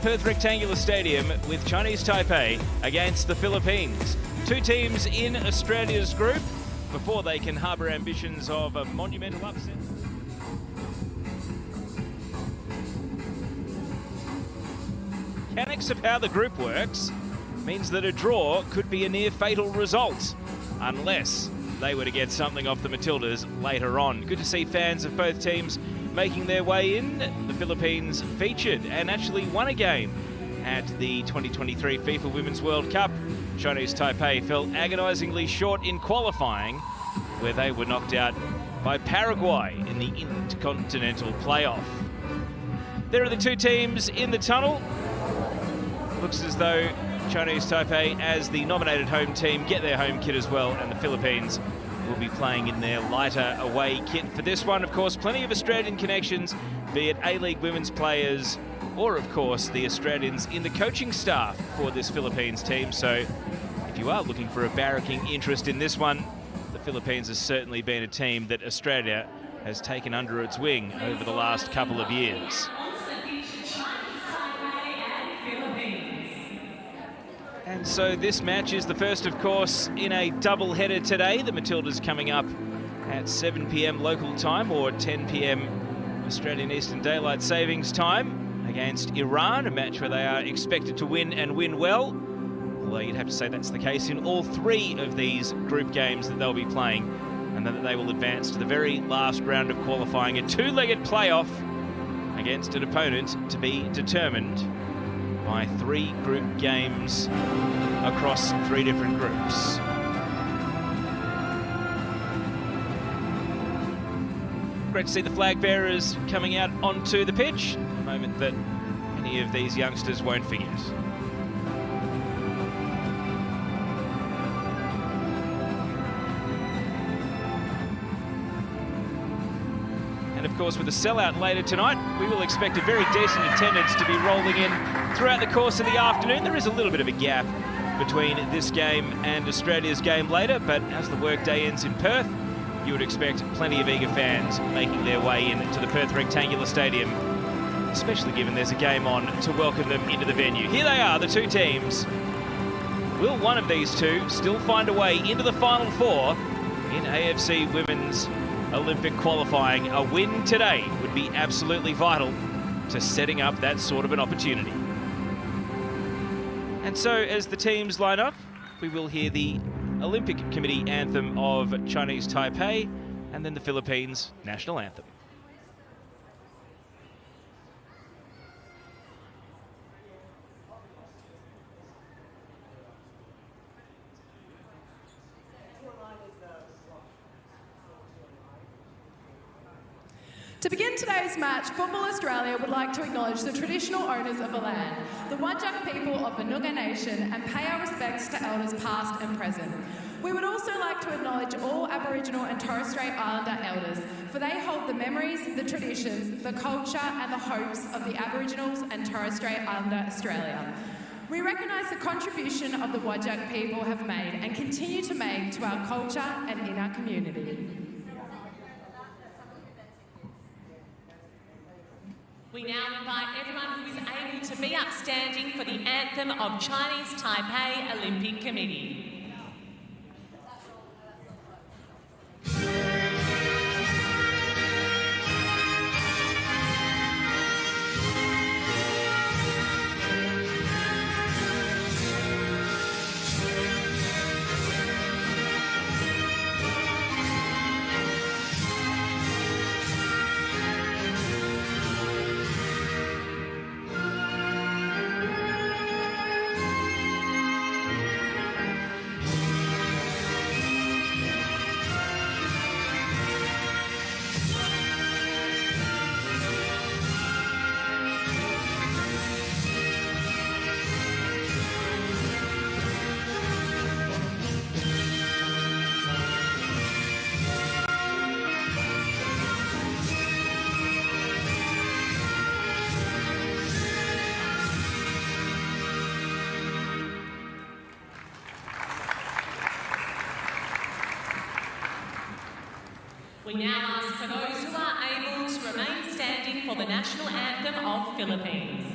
Perth Rectangular Stadium with Chinese Taipei against the Philippines. Two teams in Australia's group before they can harbour ambitions of a monumental upset. Mechanics of how the group works means that a draw could be a near fatal result unless they were to get something off the Matildas later on. Good to see fans of both teams making their way in. The Philippines featured and actually won a game at the 2023 FIFA Women's World Cup. Chinese Taipei fell agonisingly short in qualifying, where they were knocked out by Paraguay in the Intercontinental Playoff. There are the two teams in the tunnel. Looks as though Chinese Taipei, as the nominated home team, get their home kit as well, and the Philippines will be playing in their lighter away kit for this one. Of course, plenty of Australian connections, be it A-League women's players or, of course, the Australians in the coaching staff for this Philippines team. So if you are looking for a barracking interest in this one, the Philippines has certainly been a team that Australia has taken under its wing over the last couple of years. And so this match is the first, of course, in a double-header today. The Matildas coming up at 7 p.m. local time, or 10 p.m. Australian Eastern Daylight Savings Time, against Iran, a match where they are expected to win and win well. Although you'd have to say that's the case in all three of these group games that they'll be playing, and that they will advance to the very last round of qualifying, a two-legged playoff against an opponent to be determined by three group games across three different groups. Great to see the flag bearers coming out onto the pitch, a moment that many of these youngsters won't forget. And of course, with a sellout later tonight, we will expect a very decent attendance to be rolling in throughout the course of the afternoon. There is a little bit of a gap between this game and Australia's game later, but as the workday ends in Perth, you would expect plenty of eager fans making their way into the Perth Rectangular Stadium, especially given there's a game on to welcome them into the venue. Here they are, the two teams. Will one of these two still find a way into the Final Four in AFC Women's Olympic qualifying? A win today would be absolutely vital to setting up that sort of an opportunity. And so as the teams line up, we will hear the Olympic Committee anthem of Chinese Taipei and then the Philippines national anthem. To begin today's match, Football Australia would like to acknowledge the traditional owners of the land, the Whadjuk people of the Noongar Nation, and pay our respects to elders past and present. We would also like to acknowledge all Aboriginal and Torres Strait Islander elders, for they hold the memories, the traditions, the culture and the hopes of the Aboriginals and Torres Strait Islander Australia. We recognise the contribution of the Whadjuk people have made and continue to make to our culture and in our community. We now invite everyone who is able to be upstanding for the anthem of Chinese Taipei Olympic Committee. We now ask for those who are able to remain standing for the national anthem of Philippines.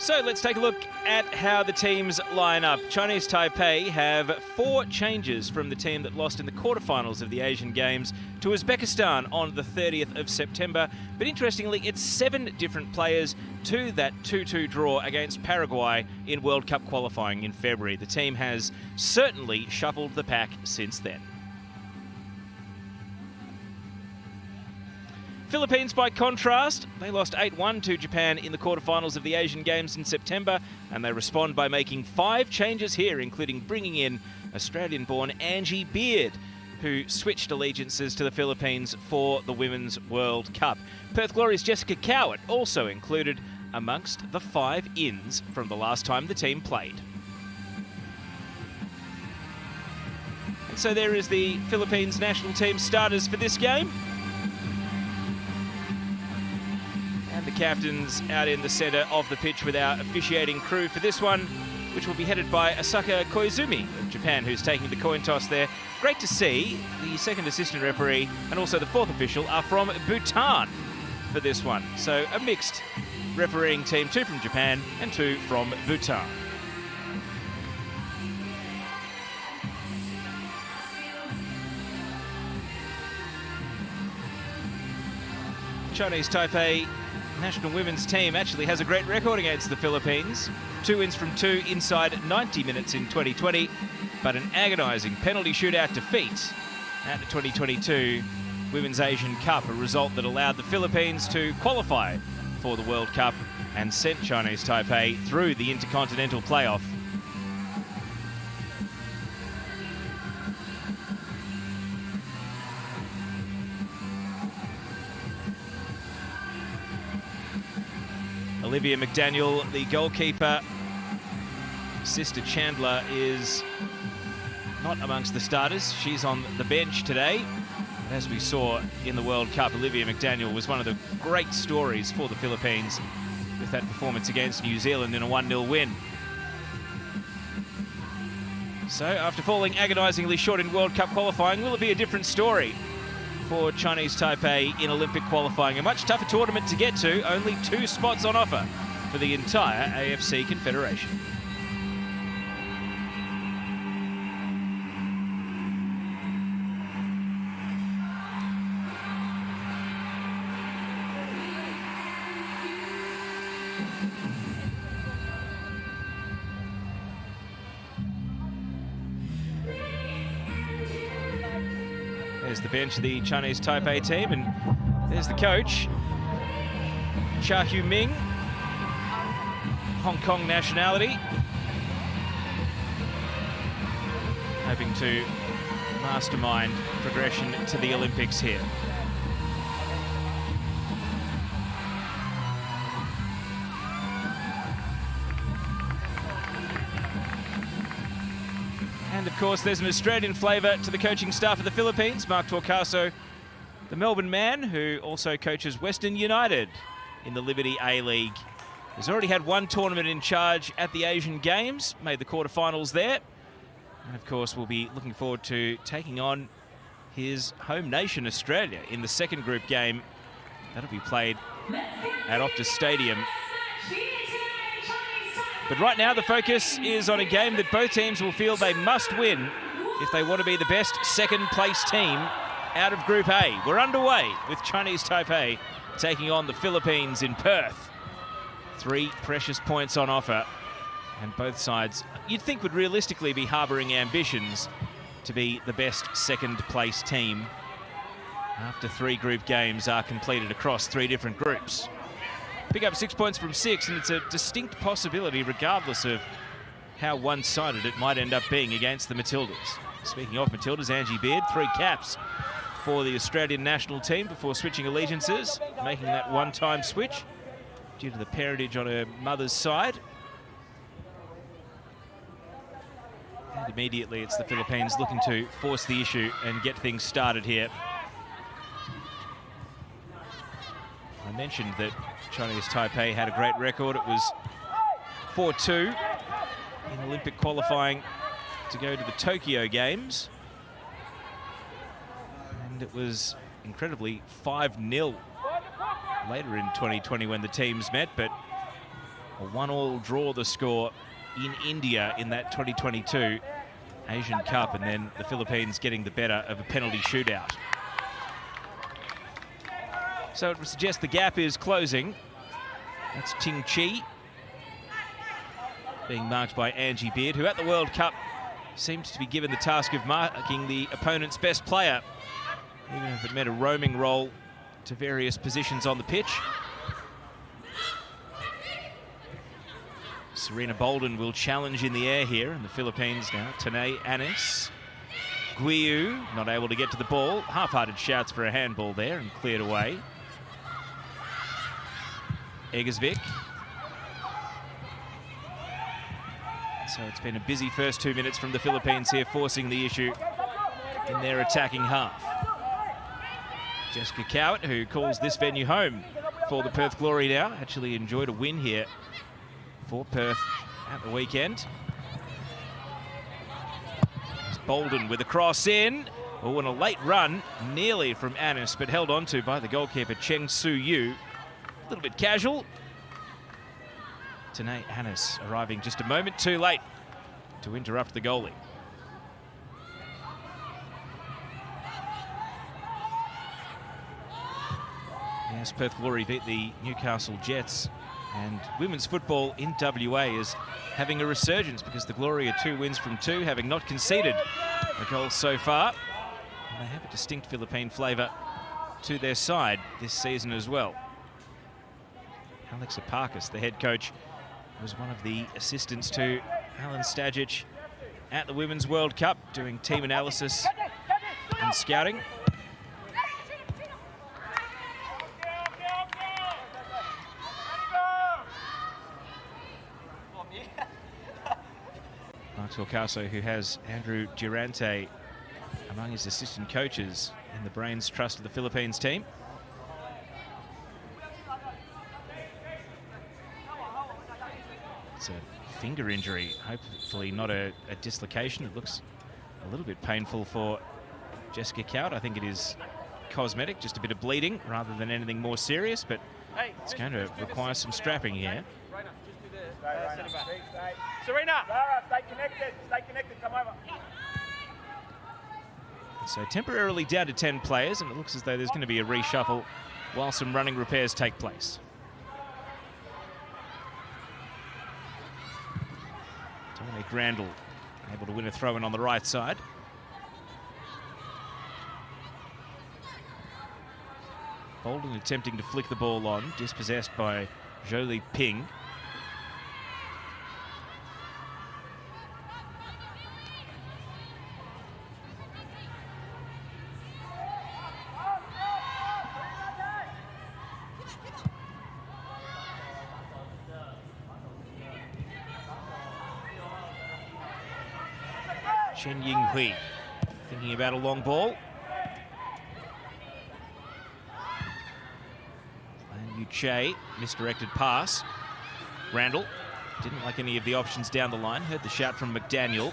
So let's take a look at how the teams line up. Chinese Taipei have 4 changes from the team that lost in the quarterfinals of the Asian Games to Uzbekistan on the 30th of September. But interestingly, it's 7 different players to that 2-2 draw against Paraguay in World Cup qualifying in February. The team has certainly shuffled the pack since then. Philippines, by contrast, they lost 8-1 to Japan in the quarterfinals of the Asian Games in September, and they respond by making 5 changes here, including bringing in Australian-born Angie Beard, who switched allegiances to the Philippines for the Women's World Cup. Perth Glory's Jessica Cowart also included amongst the 5 ins from the last time the team played. And so there is the Philippines national team starters for this game. And the captains out in the centre of the pitch with our officiating crew for this one, which will be headed by Asaka Koizumi of Japan, who's taking the coin toss there. Great to see the second assistant referee and also the 4th official are from Bhutan for this one. So a mixed refereeing team, 2 from Japan and 2 from Bhutan. Chinese Taipei national women's team actually has a great record against the Philippines. 2 wins from 2 inside 90 minutes in 2020, but an agonising penalty shootout defeat at the 2022 Women's Asian Cup, a result that allowed the Philippines to qualify for the World Cup and sent Chinese Taipei through the Intercontinental Playoff. Olivia McDaniel, the goalkeeper. Sister Chandler is not amongst the starters. She's on the bench today. But as we saw in the World Cup, Olivia McDaniel was one of the great stories for the Philippines with that performance against New Zealand in a 1-0 win. So after falling agonisingly short in World Cup qualifying, will it be a different story for Chinese Taipei in Olympic qualifying? A much tougher tournament to get to, only 2 spots on offer for the entire AFC Confederation. There's the bench of the Chinese Taipei team, and there's the coach, Cha Hu-ming, Hong Kong nationality, hoping to mastermind progression to the Olympics here. And of course, there's an Australian flavour to the coaching staff of the Philippines. Mark Torcaso, the Melbourne man, who also coaches Western United in the Liberty A-League, has already had 1 tournament in charge at the Asian Games, made the quarterfinals there. And of course, we'll be looking forward to taking on his home nation, Australia, in the second group game. That'll be played at Optus Stadium. But right now, the focus is on a game that both teams will feel they must win if they want to be the best second-place team out of Group A. We're underway with Chinese Taipei taking on the Philippines in Perth. 3 precious points on offer, and both sides, you'd think, would realistically be harbouring ambitions to be the best second-place team after 3 group games are completed across 3 different groups. Pick up 6 points from 6, and it's a distinct possibility regardless of how one-sided it might end up being against the Matildas. Speaking of Matildas, Angie Beard, 3 caps for the Australian national team before switching allegiances, making that one-time switch due to the parentage on her mother's side. And immediately it's the Philippines looking to force the issue and get things started here. I mentioned that Chinese Taipei had a great record. It was 4-2 in Olympic qualifying to go to the Tokyo Games. And it was incredibly 5-0 later in 2020 when the teams met, but A 1-1 draw the score in India in that 2022 Asian Cup, and then the Philippines getting the better of a penalty shootout. So it would suggest the gap is closing. That's Ting Chi being marked by Angie Beard, who at the World Cup seemed to be given the task of marking the opponent's best player, even if it meant a roaming role to various positions on the pitch. Serena Bolden will challenge in the air here, and the Philippines now. Tanay Anis. Guiu not able to get to the ball. Half-hearted shouts for a handball there and cleared away. Egersvik. So it's been a busy first 2 minutes from the Philippines here, forcing the issue in their attacking half. Jessica Cowett, who calls this venue home for the Perth Glory now, actually enjoyed a win here for Perth at the weekend. It's Bolden with a cross in. Oh, and a late run, nearly from Anis, but held onto by the goalkeeper, Cheng Su-yu. A little bit casual. Tanay Anis arriving just a moment too late to interrupt the goalie. Yes, Perth Glory beat the Newcastle Jets, and women's football in WA is having a resurgence because the Glory are 2 wins from 2, having not conceded a goal so far. And they have a distinct Philippine flavour to their side this season as well. Alex Aparkis, the head coach, was one of the assistants to Alan Stajic at the Women's World Cup, doing team analysis and scouting. Mark Torcaso, who has Andrew Durante among his assistant coaches in the Brains Trust of the Philippines team. It's a finger injury, hopefully not a dislocation. It looks a little bit painful for Jessica Cowett. I think it is cosmetic, just a bit of bleeding rather than anything more serious, but it's going to require some strapping here. Serena, stay connected, come over. So temporarily down to 10 players, and it looks as though there's going to be a reshuffle while some running repairs take place. Dominic Randall able to win a throw-in on the right side. Bolden attempting to flick the ball on, dispossessed by Jolie Ping. Chen Yinghui thinking about a long ball. And Yuche, misdirected pass. Randall didn't like any of the options down the line. Heard the shout from McDaniel.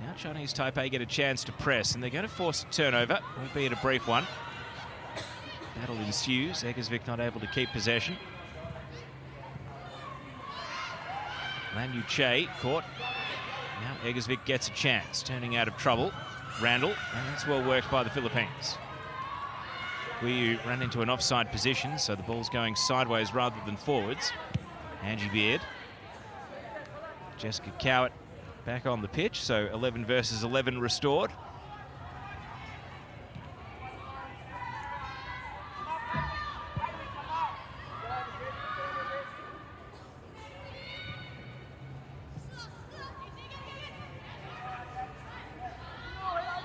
Now Chinese Taipei get a chance to press, and they're going to force a turnover, albeit a brief one. Battle ensues. Egersvik not able to keep possession. Lan Yuche caught. Now Egersvik gets a chance, turning out of trouble. Randall, and that's well worked by the Philippines. Guiu ran into an offside position, so the ball's going sideways rather than forwards. Angie Beard. Jessica Cowett back on the pitch, so 11 versus 11 restored.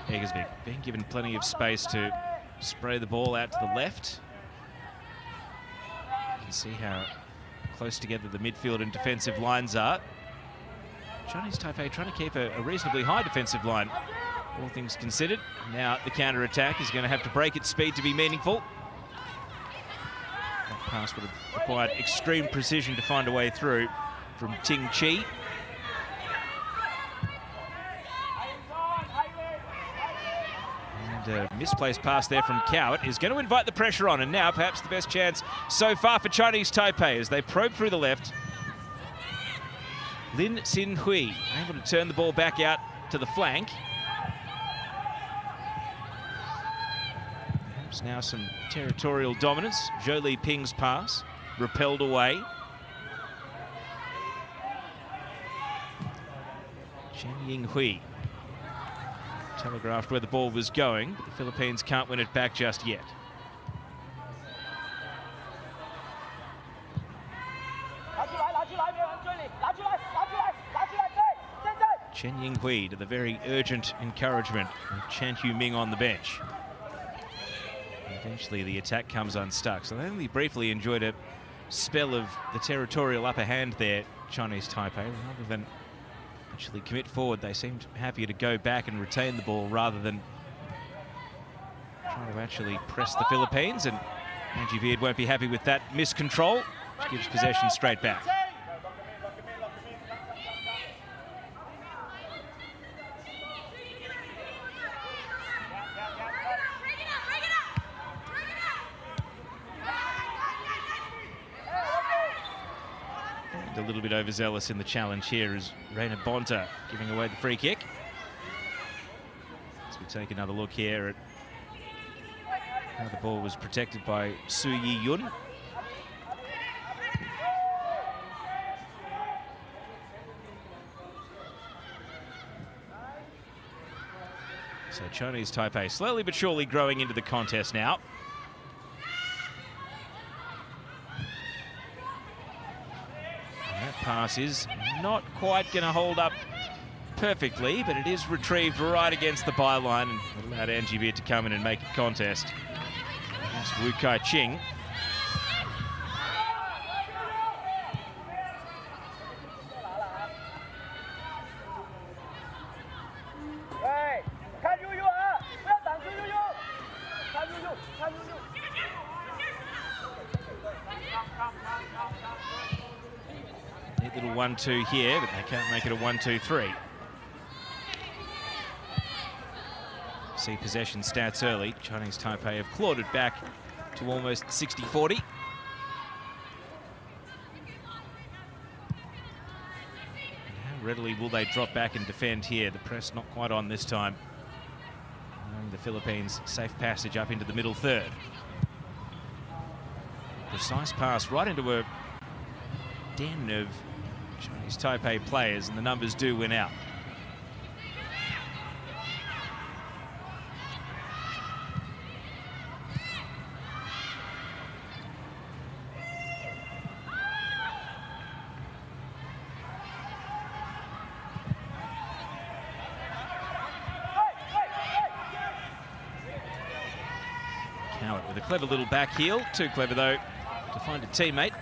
Egersvik being given plenty of space to spray the ball out to the left. You can see how close together the midfield and defensive lines are. Chinese Taipei trying to keep a reasonably high defensive line, all things considered. Now the counter-attack is going to have to break its speed to be meaningful. That pass would have required extreme precision to find a way through from Ting Chi. And a misplaced pass there from Cowett is going to invite the pressure on, and now perhaps the best chance so far for Chinese Taipei as they probe through the left. Lin Xin Hui able to turn the ball back out to the flank. Perhaps now some territorial dominance. Zhou Li Ping's pass repelled away. Chen Yinghui telegraphed where the ball was going, but the Philippines can't win it back just yet. Chen Yinghui to the very urgent encouragement of Chan Hu-ming on the bench. And eventually the attack comes unstuck. So they only briefly enjoyed a spell of the territorial upper hand there, Chinese Taipei. Rather than actually commit forward, they seemed happier to go back and retain the ball rather than try to actually press the Philippines. And Angie Beard won't be happy with that miscontrol, which gives possession straight back. A little bit overzealous in the challenge here is Reina Bonta giving away the free kick. As we take another look here at how the ball was protected by Su Yi-yun. So Chinese Taipei slowly but surely growing into the contest now. Pass is not quite going to hold up perfectly, but it is retrieved right against the byline and allowed Angie Beard to come in and make a contest against Wu Kai-ching. Little 1-2 here, but they can't make it a 1-2-3. See possession stats early. Chinese Taipei have clawed it back to almost 60-40. How readily will they drop back and defend here? The press not quite on this time. Allowing the Philippines safe passage up into the middle third. Precise pass right into a den of Chinese Taipei players, and the numbers do win out. Cowart with a clever little back heel, too clever though to find a teammate.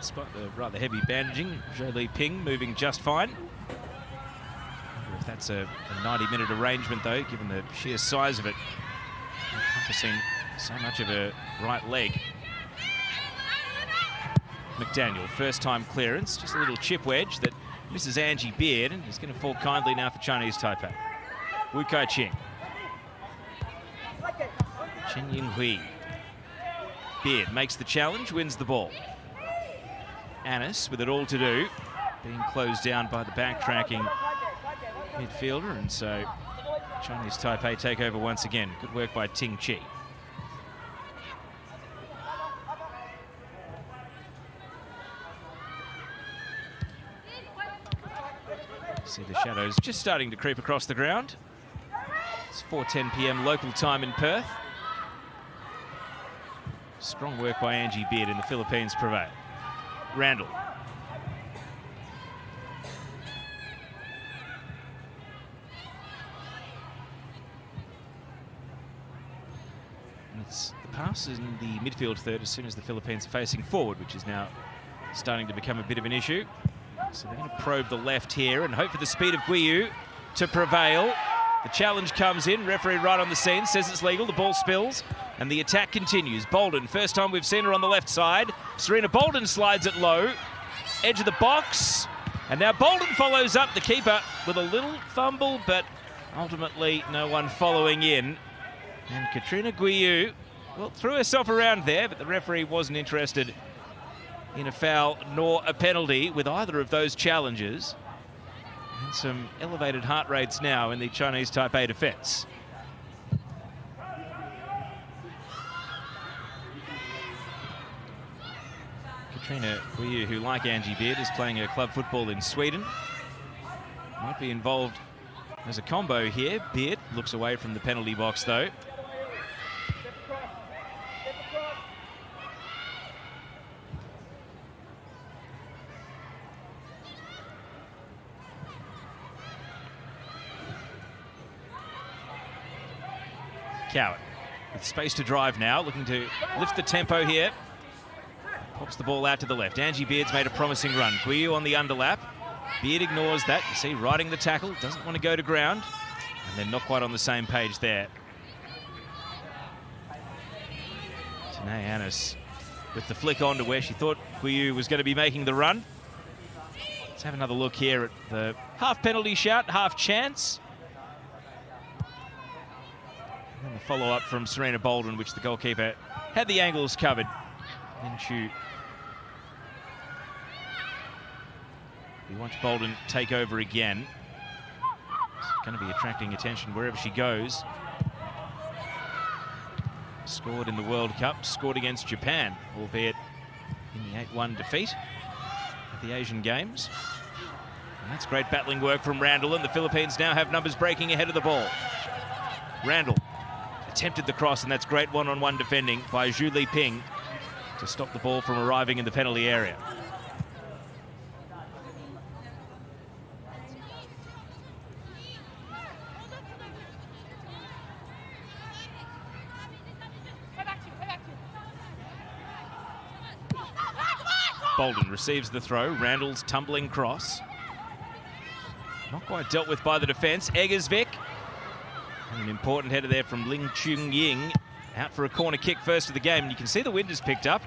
Despite the rather heavy bandaging, Zhou Li Ping moving just fine. I wonder if that's a 90-minute arrangement though, given the sheer size of it, encompassing so much of her right leg. McDaniel, first time clearance, just a little chip wedge that misses Angie Beard, and is going to fall kindly now for Chinese Taipei. Wu Kai-ching. Chen Yinghui. Beard makes the challenge, wins the ball. Annis with it all to do, being closed down by the backtracking midfielder, and so Chinese Taipei take over once again. Good work by Ting Chi. See the shadows just starting to creep across the ground. It's 4:10 p.m. local time in Perth. Strong work by Angie Beard, and the Philippines prevail. Randall. And it's the pass in the midfield third as soon as the Philippines are facing forward, which is now starting to become a bit of an issue. So they're going to probe the left here and hope for the speed of Guiyu to prevail. The challenge comes in, referee right on the scene, says it's legal, the ball spills, and the attack continues. Bolden, first time we've seen her on the left side. Serena Bolden slides it low, edge of the box, And now Bolden follows up the keeper with a little fumble, but ultimately no one following in. And Katrina Guiu, well, threw herself around there, but the referee wasn't interested in a foul nor a penalty with either of those challenges. And some elevated heart rates now in the Chinese Taipei defence. Katrina Guiu, who, like Angie Beard, is playing her club football in Sweden, might be involved as a combo here. Beard looks away from the penalty box, though. Coward with space to drive now, looking to lift the tempo here. Pops the ball out to the left. Angie Beard's made a promising run. Guiu on the underlap. Beard ignores that. You see, riding the tackle, doesn't want to go to ground. And they're not quite on the same page there. Tanae Annis with the flick on to where she thought Guiu was going to be making the run. Let's have another look here at the half penalty shout, half chance. And the follow-up from Serena Bolden, which the goalkeeper had the angles covered. And we watch Bolden take over again. It's going to be attracting attention wherever she goes. Scored in the World Cup, scored against Japan, albeit in the 8-1 defeat at the Asian Games. And that's great battling work from Randall, and the Philippines now have numbers breaking ahead of the ball. Randall attempted the cross, and that's great one-on-one defending by Zhu Li Ping to stop the ball from arriving in the penalty area. Bolden receives the throw. Randall's tumbling cross. Not quite dealt with by the defence. Eggersvik. And an important header there from Ling Chung Ying. Out for a corner kick first of the game. And you can see the wind has picked up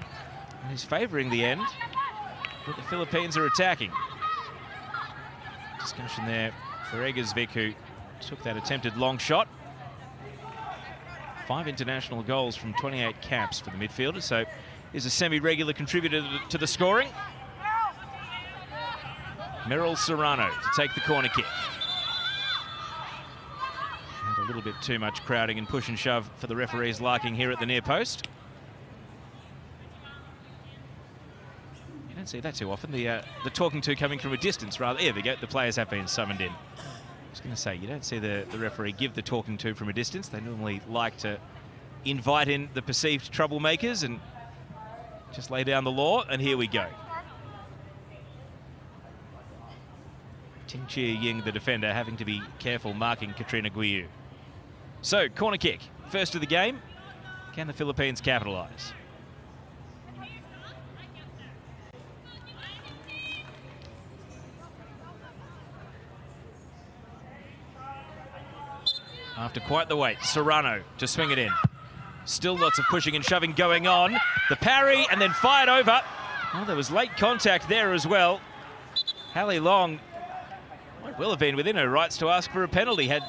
and is favouring the end. But the Philippines are attacking. Discussion there for Eggersvik, who took that attempted long shot. 5 international goals from 28 caps for the midfielder, so is a semi-regular contributor to the scoring. Meryl Serrano to take the corner kick. And a little bit too much crowding and push and shove for the referee's liking here at the near post. You don't see that too often. The talking to coming from a distance rather. There we go. The players have been summoned in. I was going to say, you don't see the referee give the talking to from a distance. They normally like to invite in the perceived troublemakers and just lay down the law, and here we go. Ting Chia Ying, the defender, having to be careful marking Katrina Guiu. So, corner kick, first of the game. Can the Philippines capitalise? After quite the wait, Serrano to swing it in. Still lots of pushing and shoving going on. The parry and then fired over. Oh, there was late contact there as well. Hallie Long might well have been within her rights to ask for a penalty had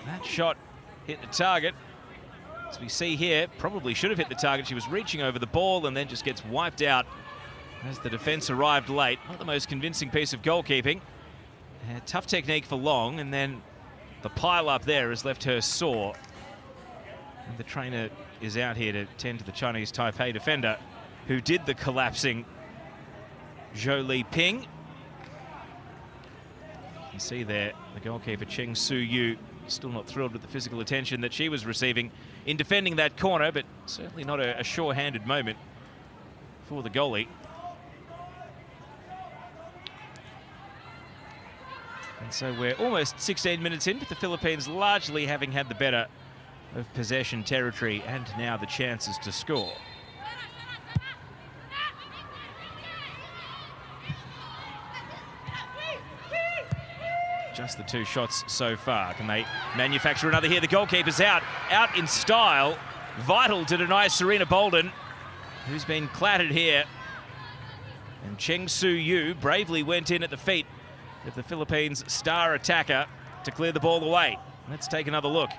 that shot hit the target. As we see here, probably should have hit the target. She was reaching over the ball and then just gets wiped out as the defence arrived late. Not the most convincing piece of goalkeeping. Tough technique for Long, and then the pile up there has left her sore. And the trainer is out here to tend to the Chinese Taipei defender who did the collapsing Zhou Li Ping. You can see there the goalkeeper Cheng Su Yu still not thrilled with the physical attention that she was receiving in defending that corner, but certainly not a sure-handed moment for the goalie. And so we're almost 16 minutes in, but the Philippines largely having had the better of possession territory and now the chances to score. Just the 2 shots so far. Can they manufacture another here? The goalkeeper's out in style. Vital to deny Serena Bolden, who's been clattered here And Cheng Su-yu bravely went in at the feet of the Philippines' star attacker to clear the ball away. Let's take another look.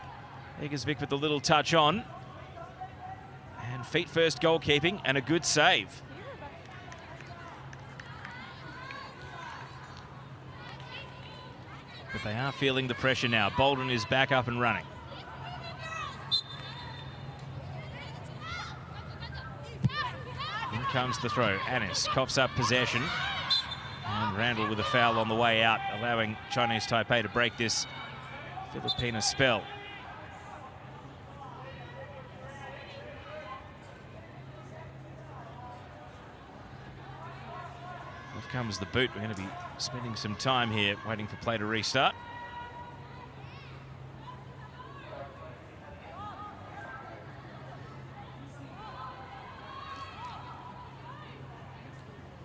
Egersvik with a little touch on. And feet first goalkeeping and a good save. But they are feeling the pressure now. Bolden is back up and running. In comes the throw. Anis coughs up possession. And Randall with a foul on the way out, allowing Chinese Taipei to break this Filipina spell. Off comes the boot. We're going to be spending some time here waiting for play to restart.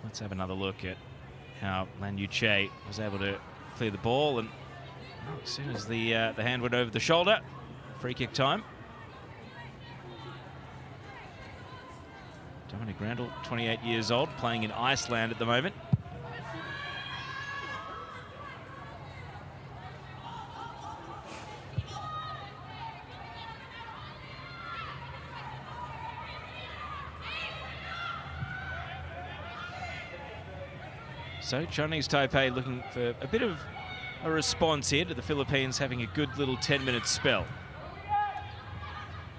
Let's have another look at how Lan Yuche was able to clear the ball, and as soon as the hand went over the shoulder, free kick time. Dominic Randall, 28 years old, playing in Iceland at the moment. So Chinese Taipei looking for a bit of a response here to the Philippines having a good little 10-minute spell.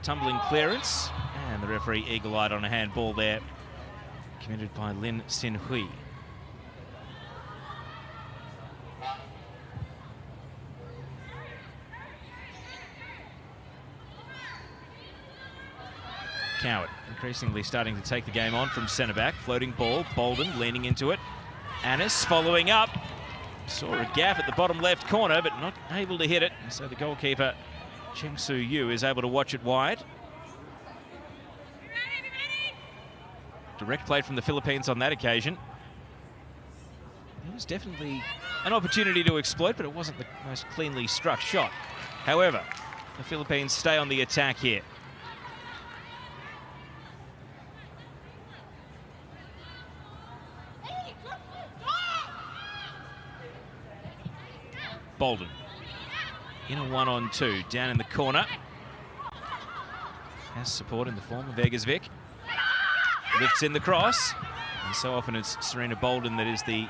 Tumbling clearance, and the referee eagle-eyed on a handball there, committed by Lin Sin Hui. Coward increasingly starting to take the game on from centre-back. Floating ball, Bolden leaning into it. Anis following up. Saw a gap at the bottom left corner, but not able to hit it. And so the goalkeeper, Cheng Su-yu, is able to watch it wide. Direct play from the Philippines on that occasion. It was definitely an opportunity to exploit, but it wasn't the most cleanly struck shot. However, the Philippines stay on the attack here. Bolden in a 1-on-2 down in the corner. Has support in the form of Egersvik. Lifts in the cross. And so often it's Serena Bolden that is the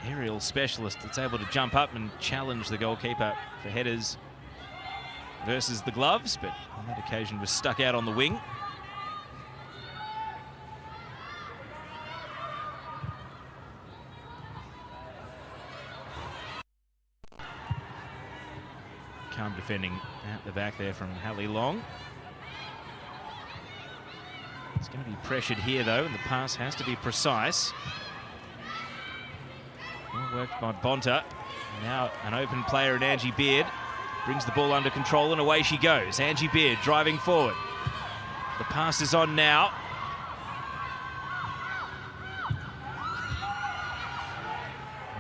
aerial specialist that's able to jump up and challenge the goalkeeper for headers versus the gloves, but on that occasion was stuck out on the wing. Calm defending at the back there from Hallie Long. It's going to be pressured here though, and the pass has to be precise. Well worked by Bonta. Now an open player in Angie Beard. Brings the ball under control and away she goes. Angie Beard driving forward. The pass is on now.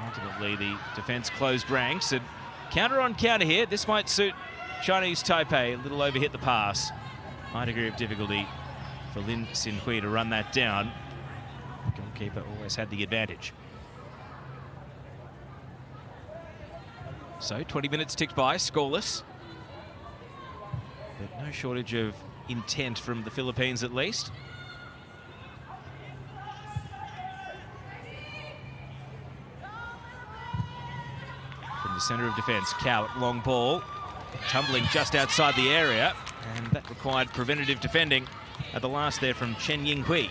Ultimately the defence closed ranks, and counter on counter here. This might suit Chinese Taipei. A little overhit the pass. High degree of difficulty for Lin Sin Hui to run that down. The goalkeeper always had the advantage. So 20 minutes ticked by, scoreless. But no shortage of intent from the Philippines at least. From the centre of defence, Cowart, long ball, tumbling just outside the area, and that required preventative defending at the last there from Chen Yinghui.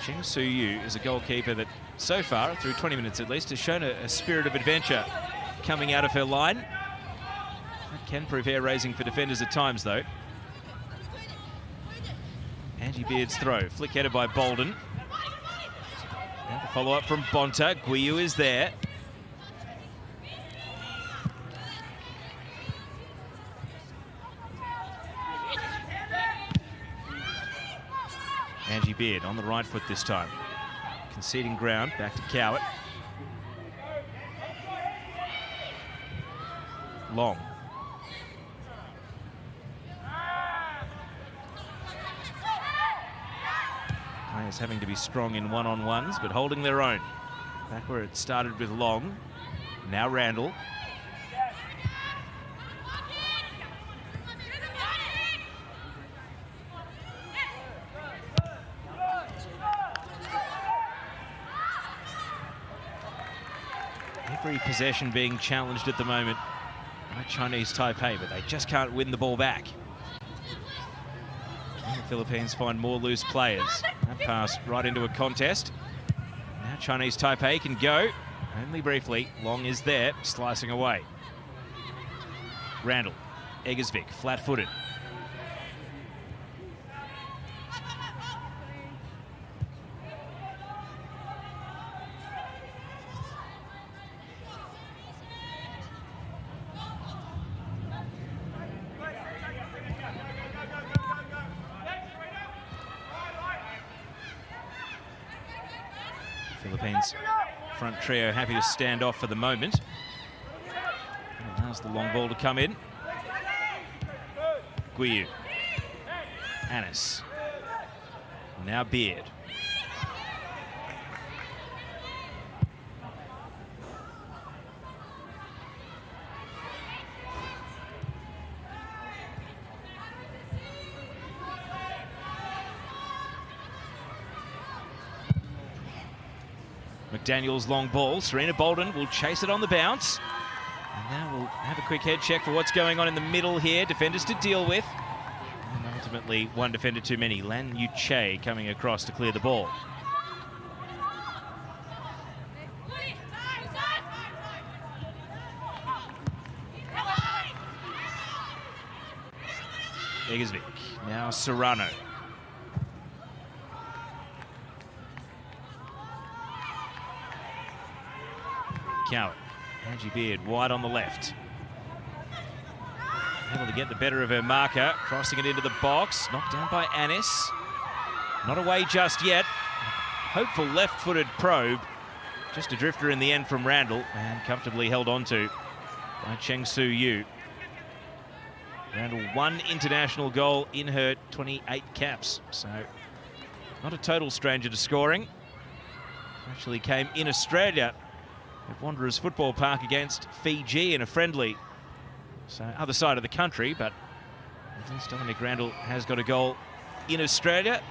Cheng Su-yu is a goalkeeper that so far, through 20 minutes at least, has shown a spirit of adventure coming out of her line. That can prove hair-raising for defenders at times though. Angie Beard's throw, flick headed by Bolden. And the follow-up from Bonta. Guiyu is there. Angie Beard on the right foot this time. Conceding ground, back to Cowart. Long. Players having to be strong in one-on-ones, but holding their own. Back where it started with Long. Now Randall. Every possession being challenged at the moment by Chinese Taipei, but they just can't win the ball back. And the Philippines find more loose players. That pass right into a contest. Now Chinese Taipei can go, only briefly. Long is there, slicing away. Randall, Eggersvik, flat-footed. Philippines front trio happy to stand off for the moment. That allows the long ball to come in. Guiyu. Anis. Now Beard. McDaniel's long ball. Serena Bolden will chase it on the bounce. And now we'll have a quick head check for what's going on in the middle here. Defenders to deal with. And ultimately, one defender too many. Lan Yu Che coming across to clear the ball. Eggersvik. Now Serrano. Coward. Angie Beard wide on the left. Able to get the better of her marker. Crossing it into the box. Knocked down by Anis. Not away just yet. Hopeful left-footed probe. Just a drifter in the end from Randall. And comfortably held onto by Cheng Su Yu. Randall, one international goal in her 28 caps. So not a total stranger to scoring. Actually came in Australia at Wanderers Football Park against Fiji in a friendly. So other side of the country, but at least Dominic Randall has got a goal in Australia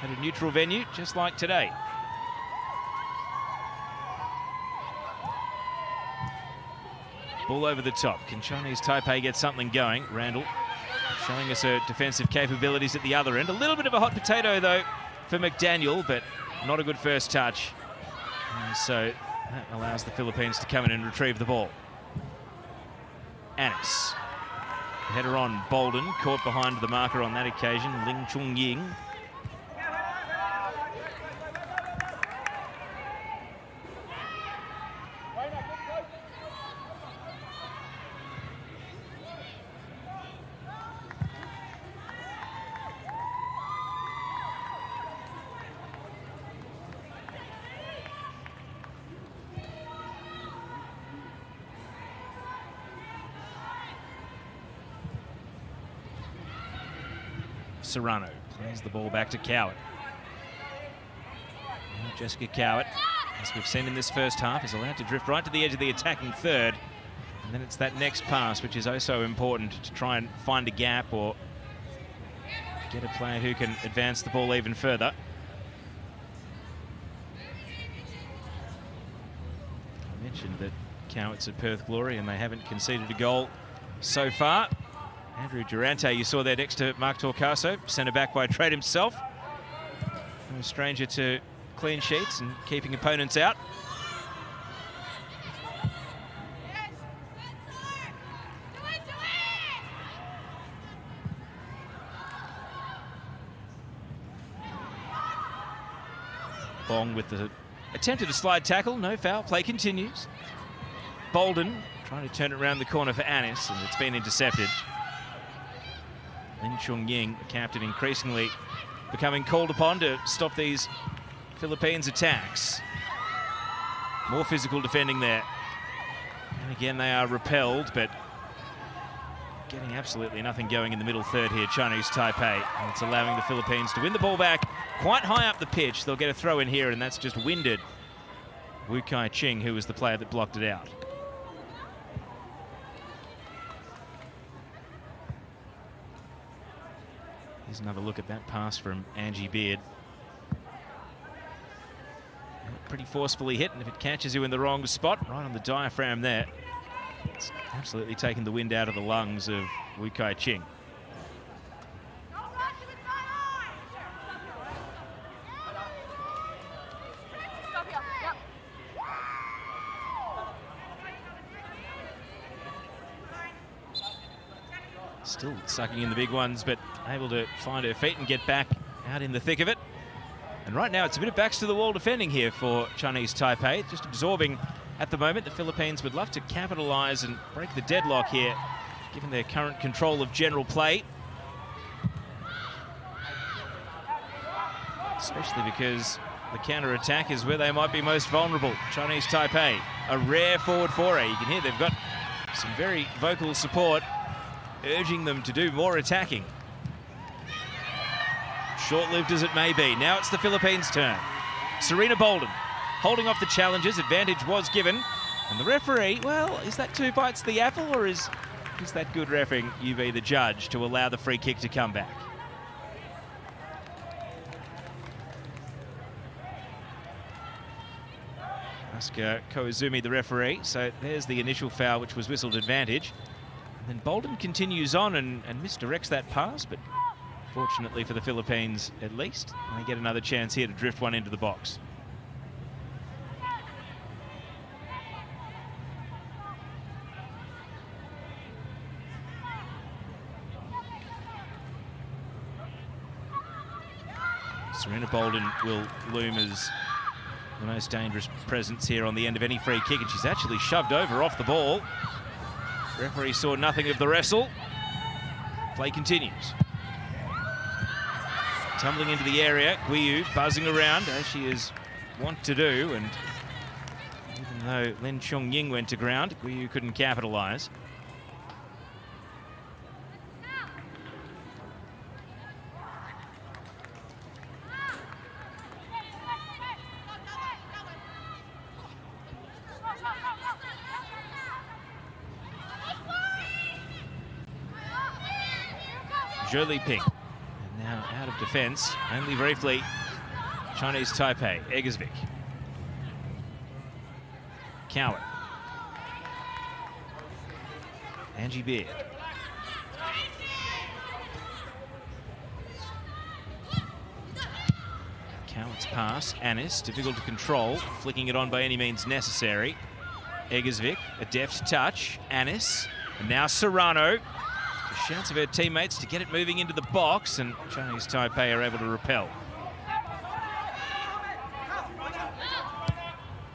at a neutral venue, just like today. Ball over the top. Can Chinese Taipei get something going? Randall showing us her defensive capabilities at the other end. A little bit of a hot potato, though, for McDaniel, but not a good first touch. And so that allows the Philippines to come in and retrieve the ball. Anis. Header on Bolden, caught behind the marker on that occasion, Ling Chung Ying. Serrano plays the ball back to Coward. Now Jessica Coward, as we've seen in this first half, is allowed to drift right to the edge of the attacking third. And then it's that next pass, which is oh so important to try and find a gap or get a player who can advance the ball even further. I mentioned that Coward's at Perth Glory and they haven't conceded a goal so far. Andrew Durante, you saw there next to Mark Torcaso, centre back by trade himself. No stranger to clean sheets and keeping opponents out. Bong with the attempted a slide tackle, no foul, play continues. Bolden trying to turn it around the corner for Anis, and it's been intercepted. Lin Chung Ying, the captain, increasingly becoming called upon to stop these Philippines attacks. More physical defending there. And again, they are repelled, but getting absolutely nothing going in the middle third here, Chinese Taipei. And it's allowing the Philippines to win the ball back quite high up the pitch. They'll get a throw in here, and that's just winded Wu Kai Ching, who was the player that blocked it out. Here's another look at that pass from Angie Beard. Pretty forcefully hit, and if it catches you in the wrong spot, right on the diaphragm there, it's absolutely taken the wind out of the lungs of Wu Kai Ching. Still sucking in the big ones, but able to find her feet and get back out in the thick of it. And right now, it's a bit of backs to the wall defending here for Chinese Taipei, just absorbing at the moment. The Philippines would love to capitalise and break the deadlock here, given their current control of general play. Especially because the counter-attack is where they might be most vulnerable. Chinese Taipei, a rare forward foray. You can hear they've got some very vocal support urging them to do more attacking. Short-lived as it may be. Now it's the Philippines' turn. Serena Bolden holding off the challengers. Advantage was given. And the referee, well, is that 2 bites the apple, or is that good refereeing? You be the judge to allow the free kick to come back. Asuka Koizumi, the referee. So there's the initial foul, which was whistled advantage. And then Bolden continues on and misdirects that pass, but fortunately for the Philippines, at least, they get another chance here to drift one into the box. Serena Bolden will loom as the most dangerous presence here on the end of any free kick, and she's actually shoved over off the ball. Referee saw nothing of the wrestle. Play continues. Tumbling into the area, Guiyu buzzing around as she is wont to do, and even though Lin Chung-ying went to ground, Guiyu couldn't capitalise. Zhou Liping. Now out of defence, only briefly, Chinese Taipei, Eggersvik. Cowan. Angie Beard. Cowan's pass, Anis, difficult to control, flicking it on by any means necessary. Eggersvik, a deft touch, Anis, and now Serrano. The chance of her teammates to get it moving into the box, and Chinese Taipei are able to repel.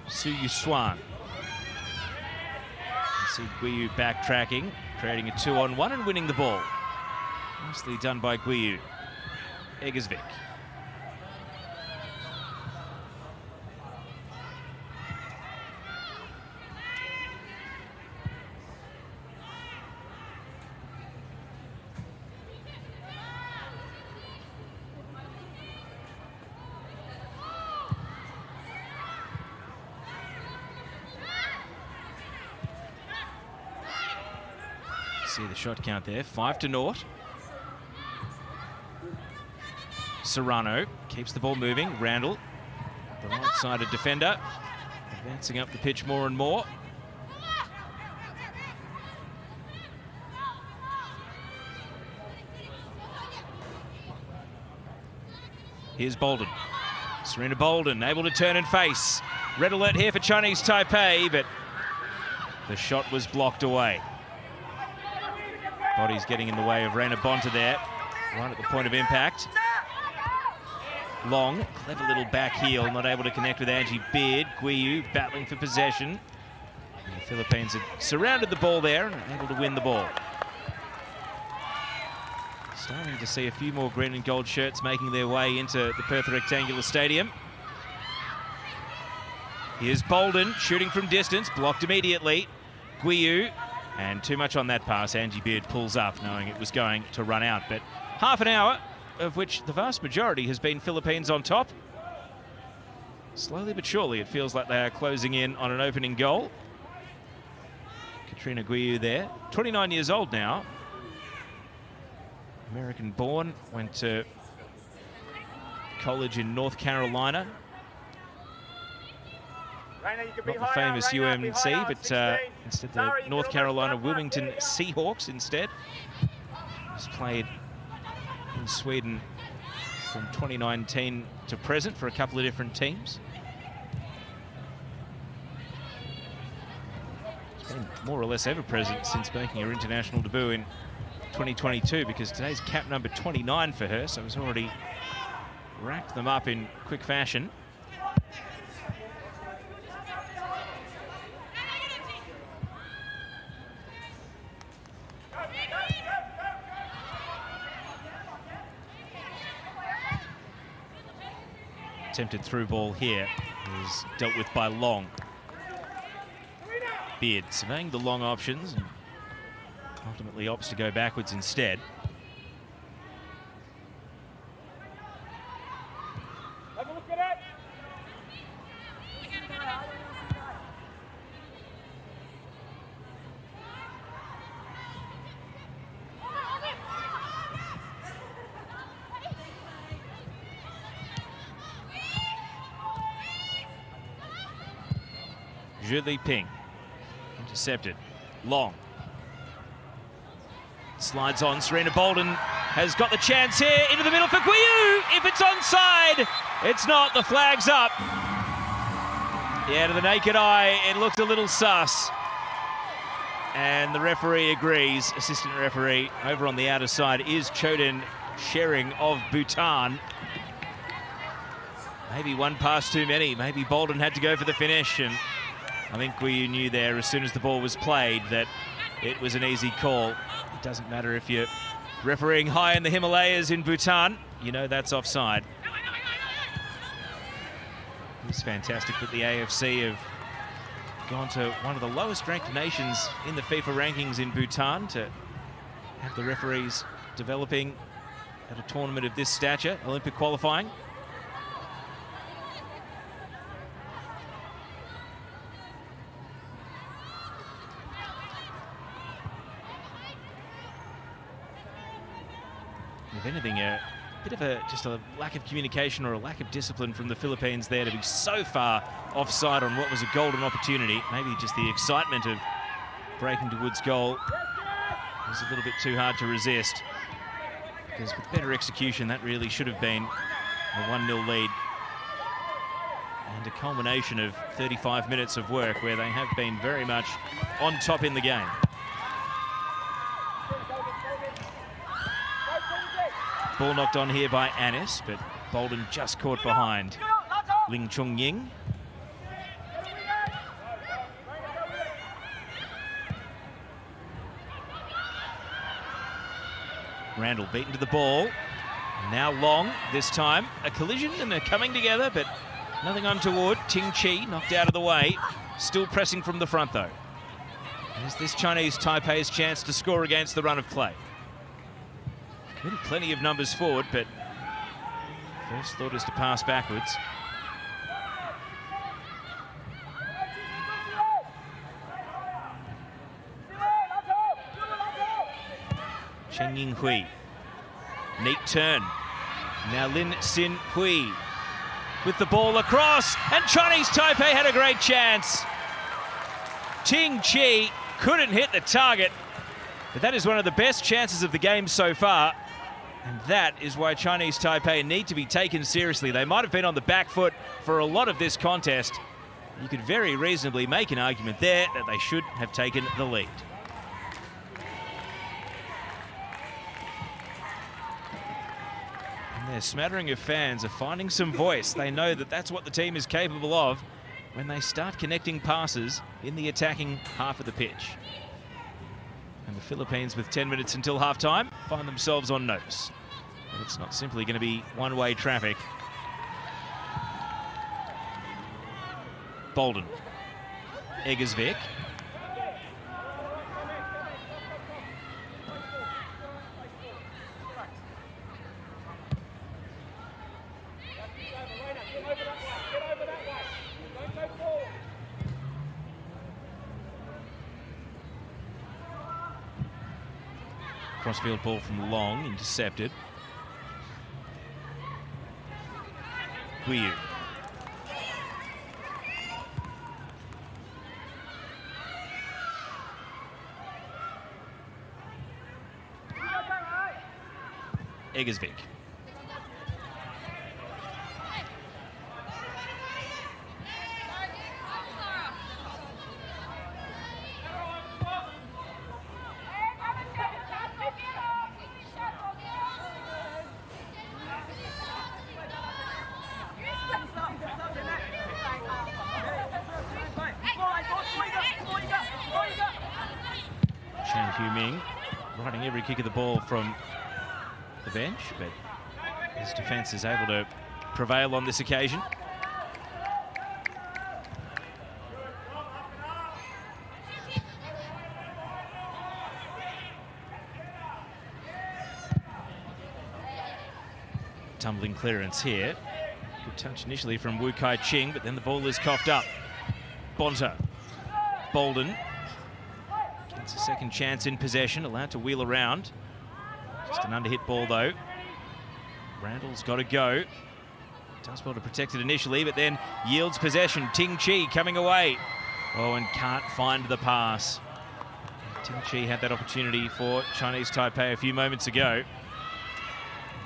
Su Yushuan. See Guiyu backtracking, creating a 2-on-1 and winning the ball. Nicely done by Guiyu. Eggersvik. See the shot count there, 5-0. Serrano keeps the ball moving. Randall, the right-sided defender, advancing up the pitch more and more. Here's Bolden. Serena Bolden able to turn and face. Red alert here for Chinese Taipei, but the shot was blocked away. Body's getting in the way of Reina Bonta there, right at the point of impact. Long, clever little back heel, not able to connect with Angie Beard. Guiyu battling for possession. And the Philippines had surrounded the ball there and are able to win the ball. Starting to see a few more green and gold shirts making their way into the Perth Rectangular Stadium. Here's Bolden shooting from distance, blocked immediately. Guiyu And too much on that pass. Angie Beard pulls up, knowing it was going to run out. But half an hour, of which the vast majority has been Philippines on top. Slowly but surely, it feels like they are closing in on an opening goal. Katrina Guiu there, 29 years old now. American-born, went to college in North Carolina. Not the famous UMC, but instead the North Carolina Wilmington Seahawks instead. He's played in Sweden from 2019 to present for a couple of different teams. He's been more or less ever present since making her international debut in 2022, because today's cap number 29 for her, so has already racked them up in quick fashion. Attempted through ball here is dealt with by Long. Beard surveying the long options and ultimately opts to go backwards instead. Have a look at it. Zhu Liping intercepted. Long slides on. Serena Bolden has got the chance here into the middle for Guiu. If it's onside, it's not. The flag's up. Yeah, to the naked eye, it looked a little sus. And the referee agrees. Assistant referee over on the outer side is Choden Shering of Bhutan. Maybe one pass too many. Maybe Bolden had to go for the finish, and I think Guiu knew there as soon as the ball was played that it was an easy call. It doesn't matter if you're refereeing high in the Himalayas in Bhutan, you know that's offside. It's fantastic that the AFC have gone to one of the lowest ranked nations in the FIFA rankings in Bhutan to have the referees developing at a tournament of this stature, Olympic qualifying. If anything, a bit of just a lack of communication or a lack of discipline from the Philippines there to be so far offside on what was a golden opportunity. Maybe just the excitement of breaking to Wood's goal was a little bit too hard to resist, because with better execution, that really should have been a 1-0 lead and a culmination of 35 minutes of work where they have been very much on top in the game. Ball knocked on here by Anis, but Bolden just caught behind Ling Chung Ying. Randall beaten to the ball. And now Long, this time a collision and they're coming together, but nothing untoward. Ting Chi knocked out of the way. Still pressing from the front though. Is this Chinese Taipei's chance to score against the run of play? Plenty of numbers forward, but first thought is to pass backwards. Cheng Ying Hui. Neat turn. Now Lin Sin Hui with the ball across, and Chinese Taipei had a great chance. Ting Chi couldn't hit the target, but that is one of the best chances of the game so far. And that is why Chinese Taipei need to be taken seriously. They might have been on the back foot for a lot of this contest. You could very reasonably make an argument there that they should have taken the lead. And their smattering of fans are finding some voice. They know that that's what the team is capable of when they start connecting passes in the attacking half of the pitch. And the Philippines, with 10 minutes until halftime, find themselves on notice. But it's not simply going to be one-way traffic. Bolden. Eggersvik. Crossfield ball from Long, intercepted. Guiyu. Eggersvik. Chan Hu-Ming riding every kick of the ball from the bench, but his defence is able to prevail on this occasion. Tumbling clearance here. Good touch initially from Wu Kai Ching, but then the ball is coughed up. Bonta. Bolden gets a second chance in possession, allowed to wheel around. Just an underhit ball though. Randall's got to go. Does well to protect it initially, but then yields possession. Ting Chi coming away. Oh, and can't find the pass. Ting Chi had that opportunity for Chinese Taipei a few moments ago.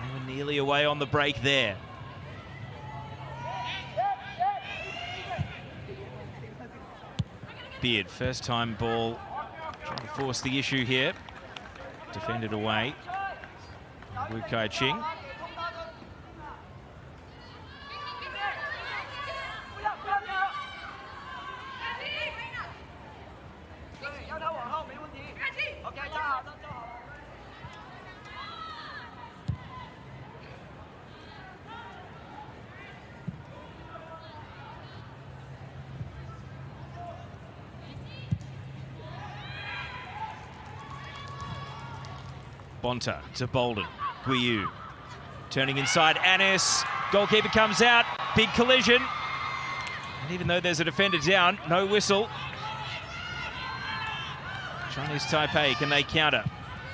They were nearly away on the break there. Beard, first time ball, trying to force the issue here. Defended away. Wu Kai Ching. Bonta to Bolden. Guiyu turning inside. Anis. Goalkeeper comes out. Big collision. And even though there's a defender down, no whistle. Chinese Taipei, can they counter?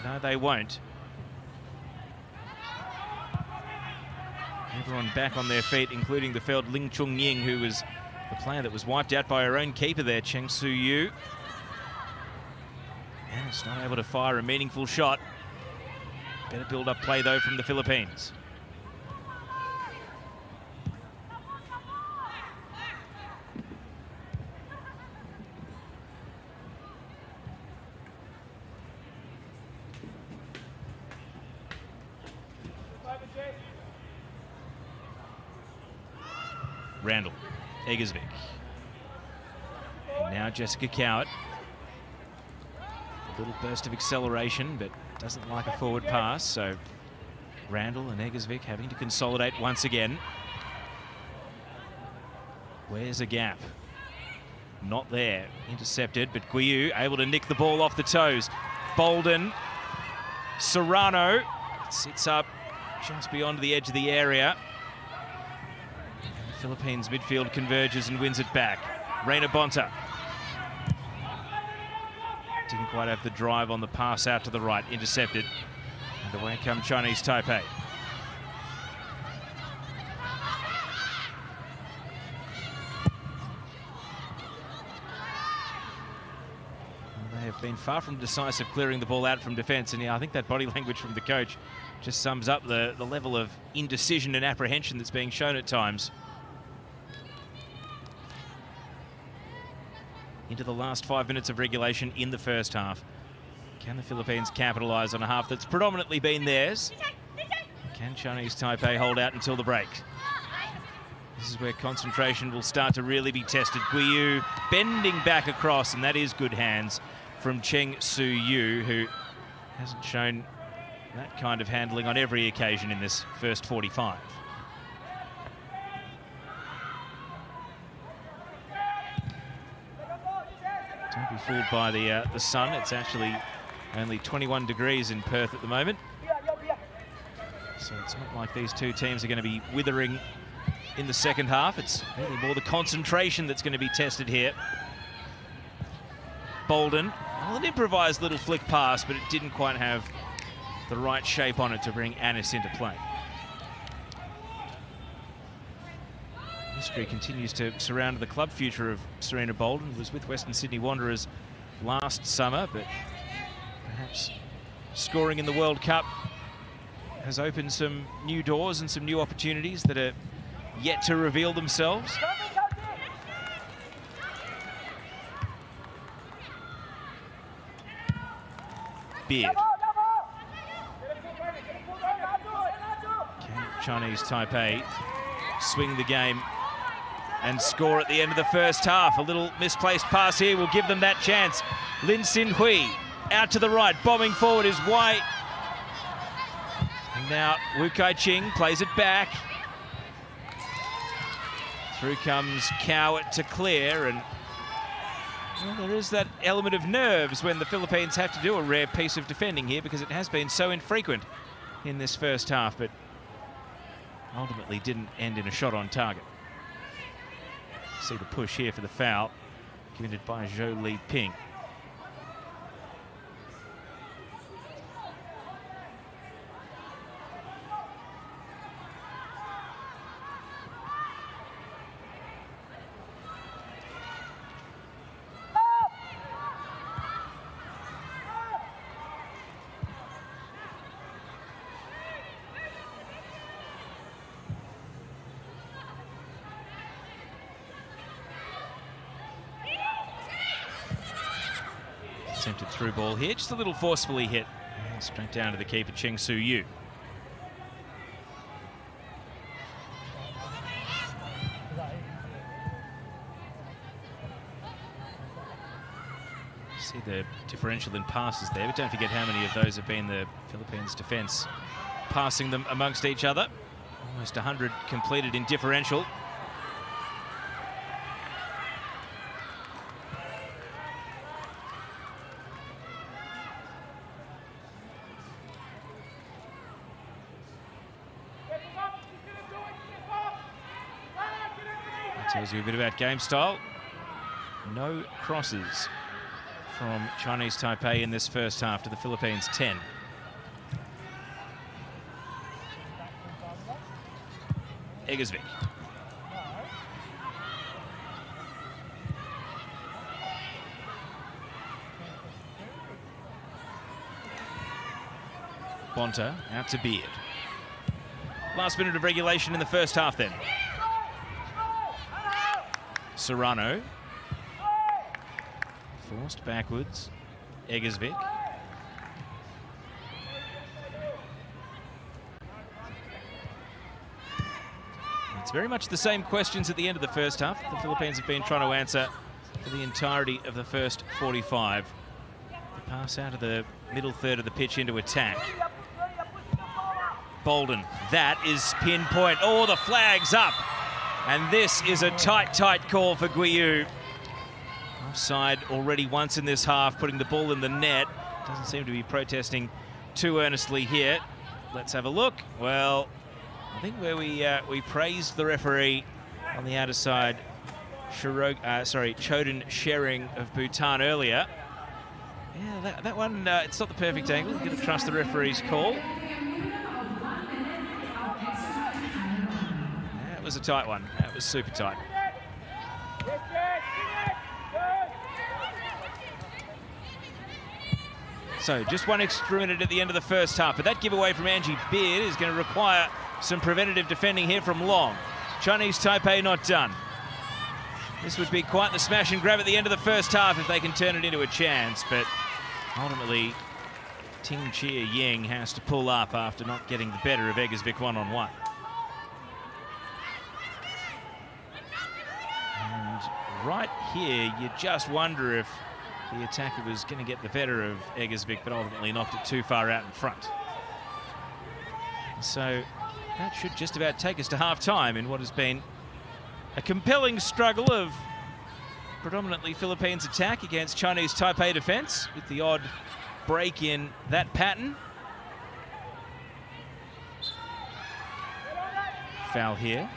No, they won't. Everyone back on their feet, including the failed Ling Chung Ying, who was the player that was wiped out by her own keeper there, Cheng Su-yu. Anis not able to fire a meaningful shot. Better build-up play, though, from the Philippines. Randall, Eggersvik. And now Jessica Cowart. A little burst of acceleration, but doesn't like a forward pass, so Randall and Eggersvik having to consolidate once again. Where's a gap? Not there. Intercepted, but Guiyu able to nick the ball off the toes. Bolden. Serrano. It sits up just beyond the edge of the area. The Philippines midfield converges and wins it back. Reina Bonta. Didn't quite have the drive on the pass out to the right. Intercepted. And away come Chinese Taipei. They have been far from decisive clearing the ball out from defence. And yeah, I think that body language from the coach just sums up the level of indecision and apprehension that's being shown at times. Into the last 5 minutes of regulation in the first half. Can the Philippines capitalise on a half that's predominantly been theirs? Can Chinese Taipei hold out until the break? This is where concentration will start to really be tested. Guiyu bending back across, and that is good hands from Cheng Su-yu, who hasn't shown that kind of handling on every occasion in this first 45. Don't be fooled by the sun. It's actually only 21 degrees in Perth at the moment. So it's not like these two teams are going to be withering in the second half. It's really more the concentration that's going to be tested here. Bolden, well, an improvised little flick pass, but it didn't quite have the right shape on it to bring Annis into play. History continues to surround the club future of Serena Bolden, who was with Western Sydney Wanderers last summer, but perhaps scoring in the World Cup has opened some new doors and some new opportunities that are yet to reveal themselves. Beard. Can Chinese Taipei swing the game and score at the end of the first half? A little misplaced pass here will give them that chance. Lin Xin Hui out to the right, bombing forward is White. And now Wu Kai-ching plays it back. Through comes Cowett to clear, and well, there is that element of nerves when the Philippines have to do a rare piece of defending here, because it has been so infrequent in this first half, but ultimately didn't end in a shot on target. See the push here for the foul committed by Zhou Li Ping. Attempted through ball here, just a little forcefully hit. And straight down to the keeper, Cheng Su-yu. See the differential in passes there, but don't forget how many of those have been the Philippines defence passing them amongst each other. Almost 100 completed in differential. Tells you a bit about game style. No crosses from Chinese Taipei in this first half to the Philippines 10. Eggersvik. Bonta out to Beard. Last minute of regulation in the first half then. Serrano. Forced backwards. Eggersvik. It's very much the same questions at the end of the first half the Philippines have been trying to answer for the entirety of the first 45. The pass out of the middle third of the pitch into attack. Bolden. That is pinpoint. Oh, the flag's up. And this is a tight call for Guiyu. Offside already once in this half, putting the ball in the net. Doesn't seem to be protesting too earnestly here. Let's have a look. Well, I think where we praised the referee on the outer side, Choden Shering of Bhutan earlier. Yeah, that one, it's not the perfect angle. You've got to trust the referee's call. That was a tight one. That was super tight. So just one extra minute at the end of the first half, but that giveaway from Angie Beard is going to require some preventative defending here from Long. Chinese Taipei not done. This would be quite the smash and grab at the end of the first half if they can turn it into a chance, but ultimately Ting Chia Ying has to pull up after not getting the better of Eggersvik one-on-one. And right here, you just wonder if the attacker was going to get the better of Eggersvik, but ultimately knocked it too far out in front. So that should just about take us to half-time in what has been a compelling struggle of predominantly Philippines attack against Chinese Taipei defense, with the odd break in that pattern. Foul here.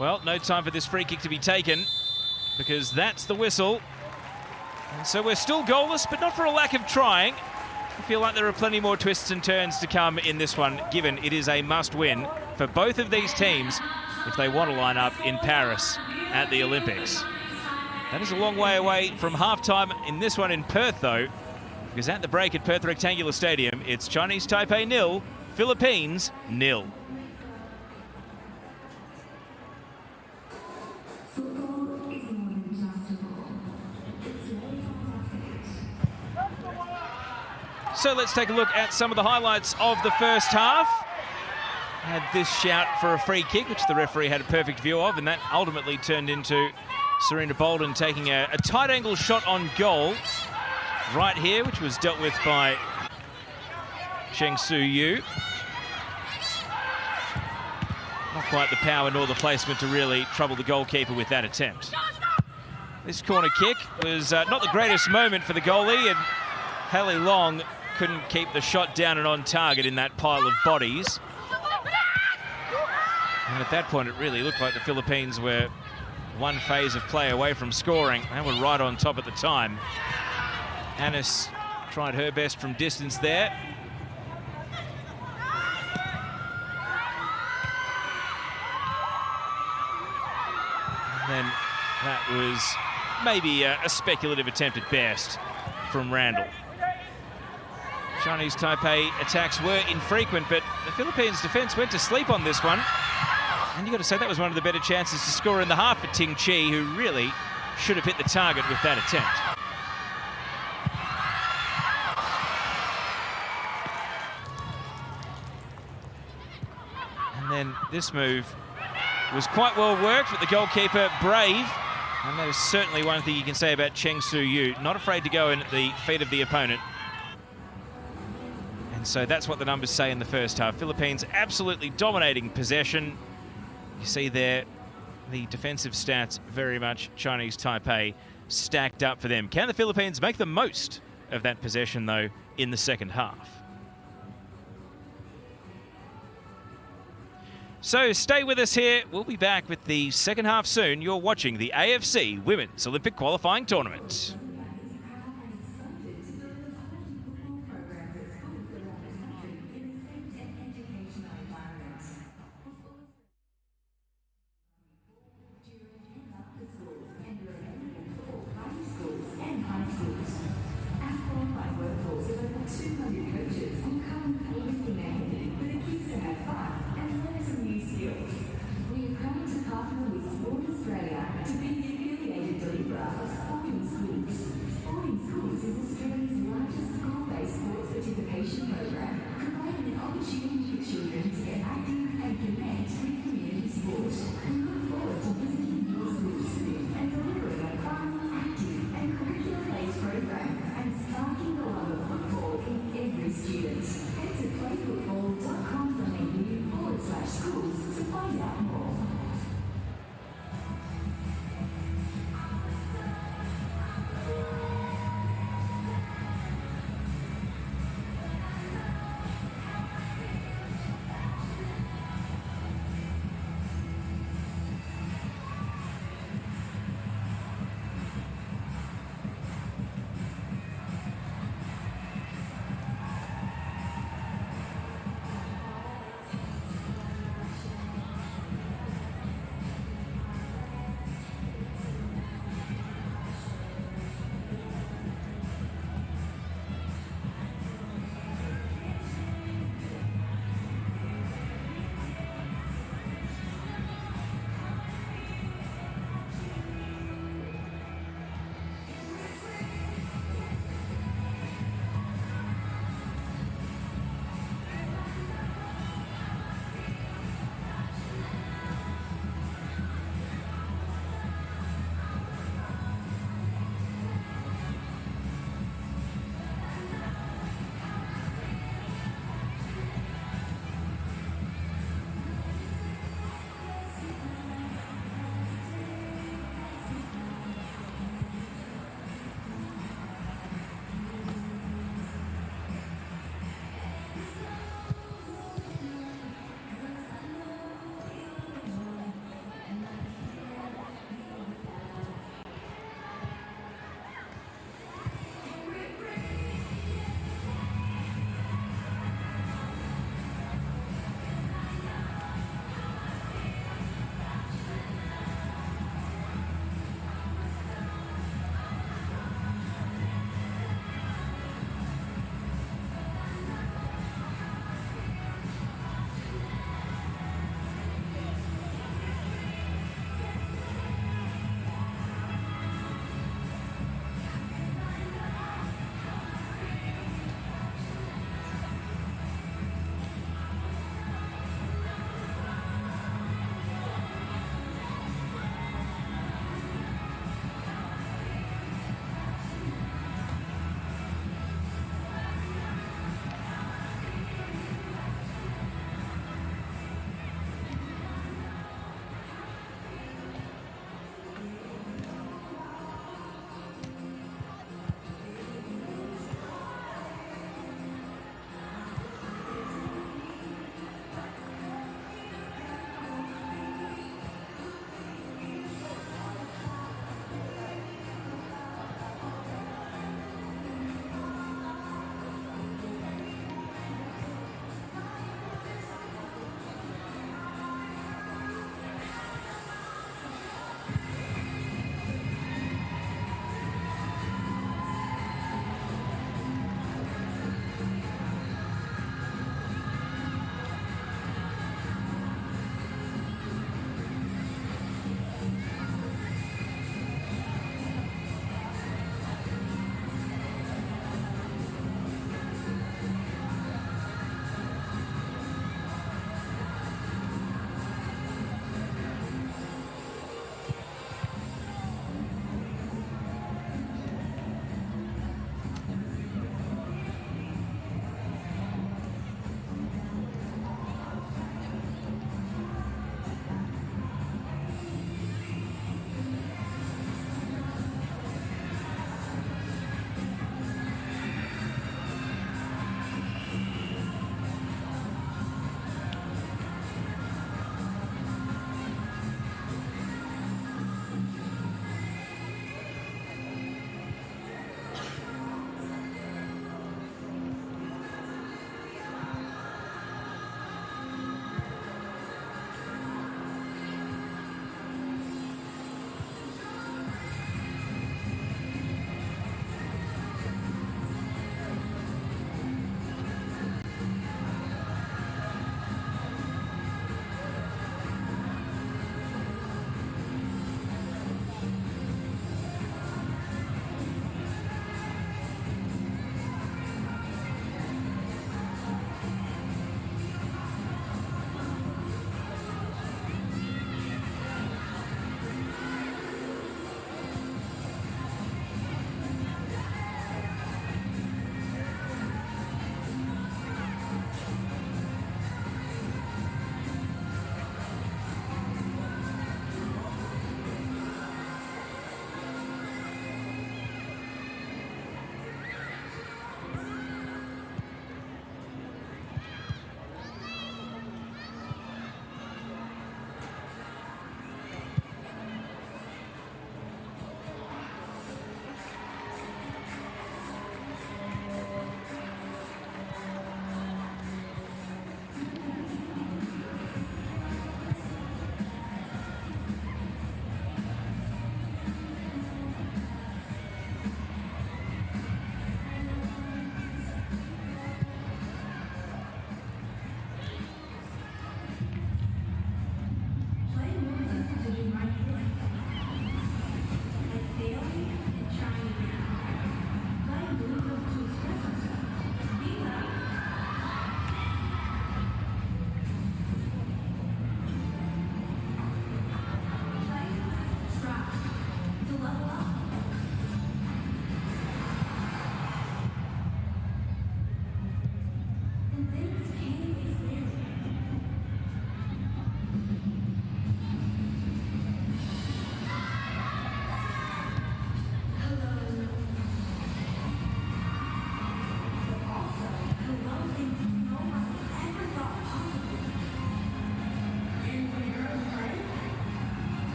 Well, no time for this free kick to be taken because that's the whistle. And so we're still goalless, but not for a lack of trying. I feel like there are plenty more twists and turns to come in this one, given it is a must-win for both of these teams if they want to line up in Paris at the Olympics. That is a long way away from halftime in this one in Perth, though, because at the break at Perth Rectangular Stadium, it's Chinese Taipei 0, Philippines 0. So let's take a look at some of the highlights of the first half. Had this shout for a free kick, which the referee had a perfect view of, and that ultimately turned into Serena Bolden taking a tight angle shot on goal right here, which was dealt with by Cheng Su-yu. Not quite the power nor the placement to really trouble the goalkeeper with that attempt. This corner kick was not the greatest moment for the goalie, and Haley Long couldn't keep the shot down and on target in that pile of bodies. And at that point, it really looked like the Philippines were one phase of play away from scoring. They were right on top at the time. Anis tried her best from distance there. And then that was maybe a speculative attempt at best from Randall. Chinese Taipei attacks were infrequent, but the Philippines' defence went to sleep on this one. And you've got to say that was one of the better chances to score in the half for Ting Chi, who really should have hit the target with that attempt. And then this move was quite well worked, but the goalkeeper brave. And that is certainly one thing you can say about Cheng Su-yu. Not afraid to go in at the feet of the opponent. And so that's what the numbers say in the first half. Philippines absolutely dominating possession. You see there the defensive stats very much Chinese Taipei stacked up for them. Can the Philippines make the most of that possession, though, in the second half? So stay with us here. We'll be back with the second half soon. You're watching the AFC Women's Olympic Qualifying Tournament.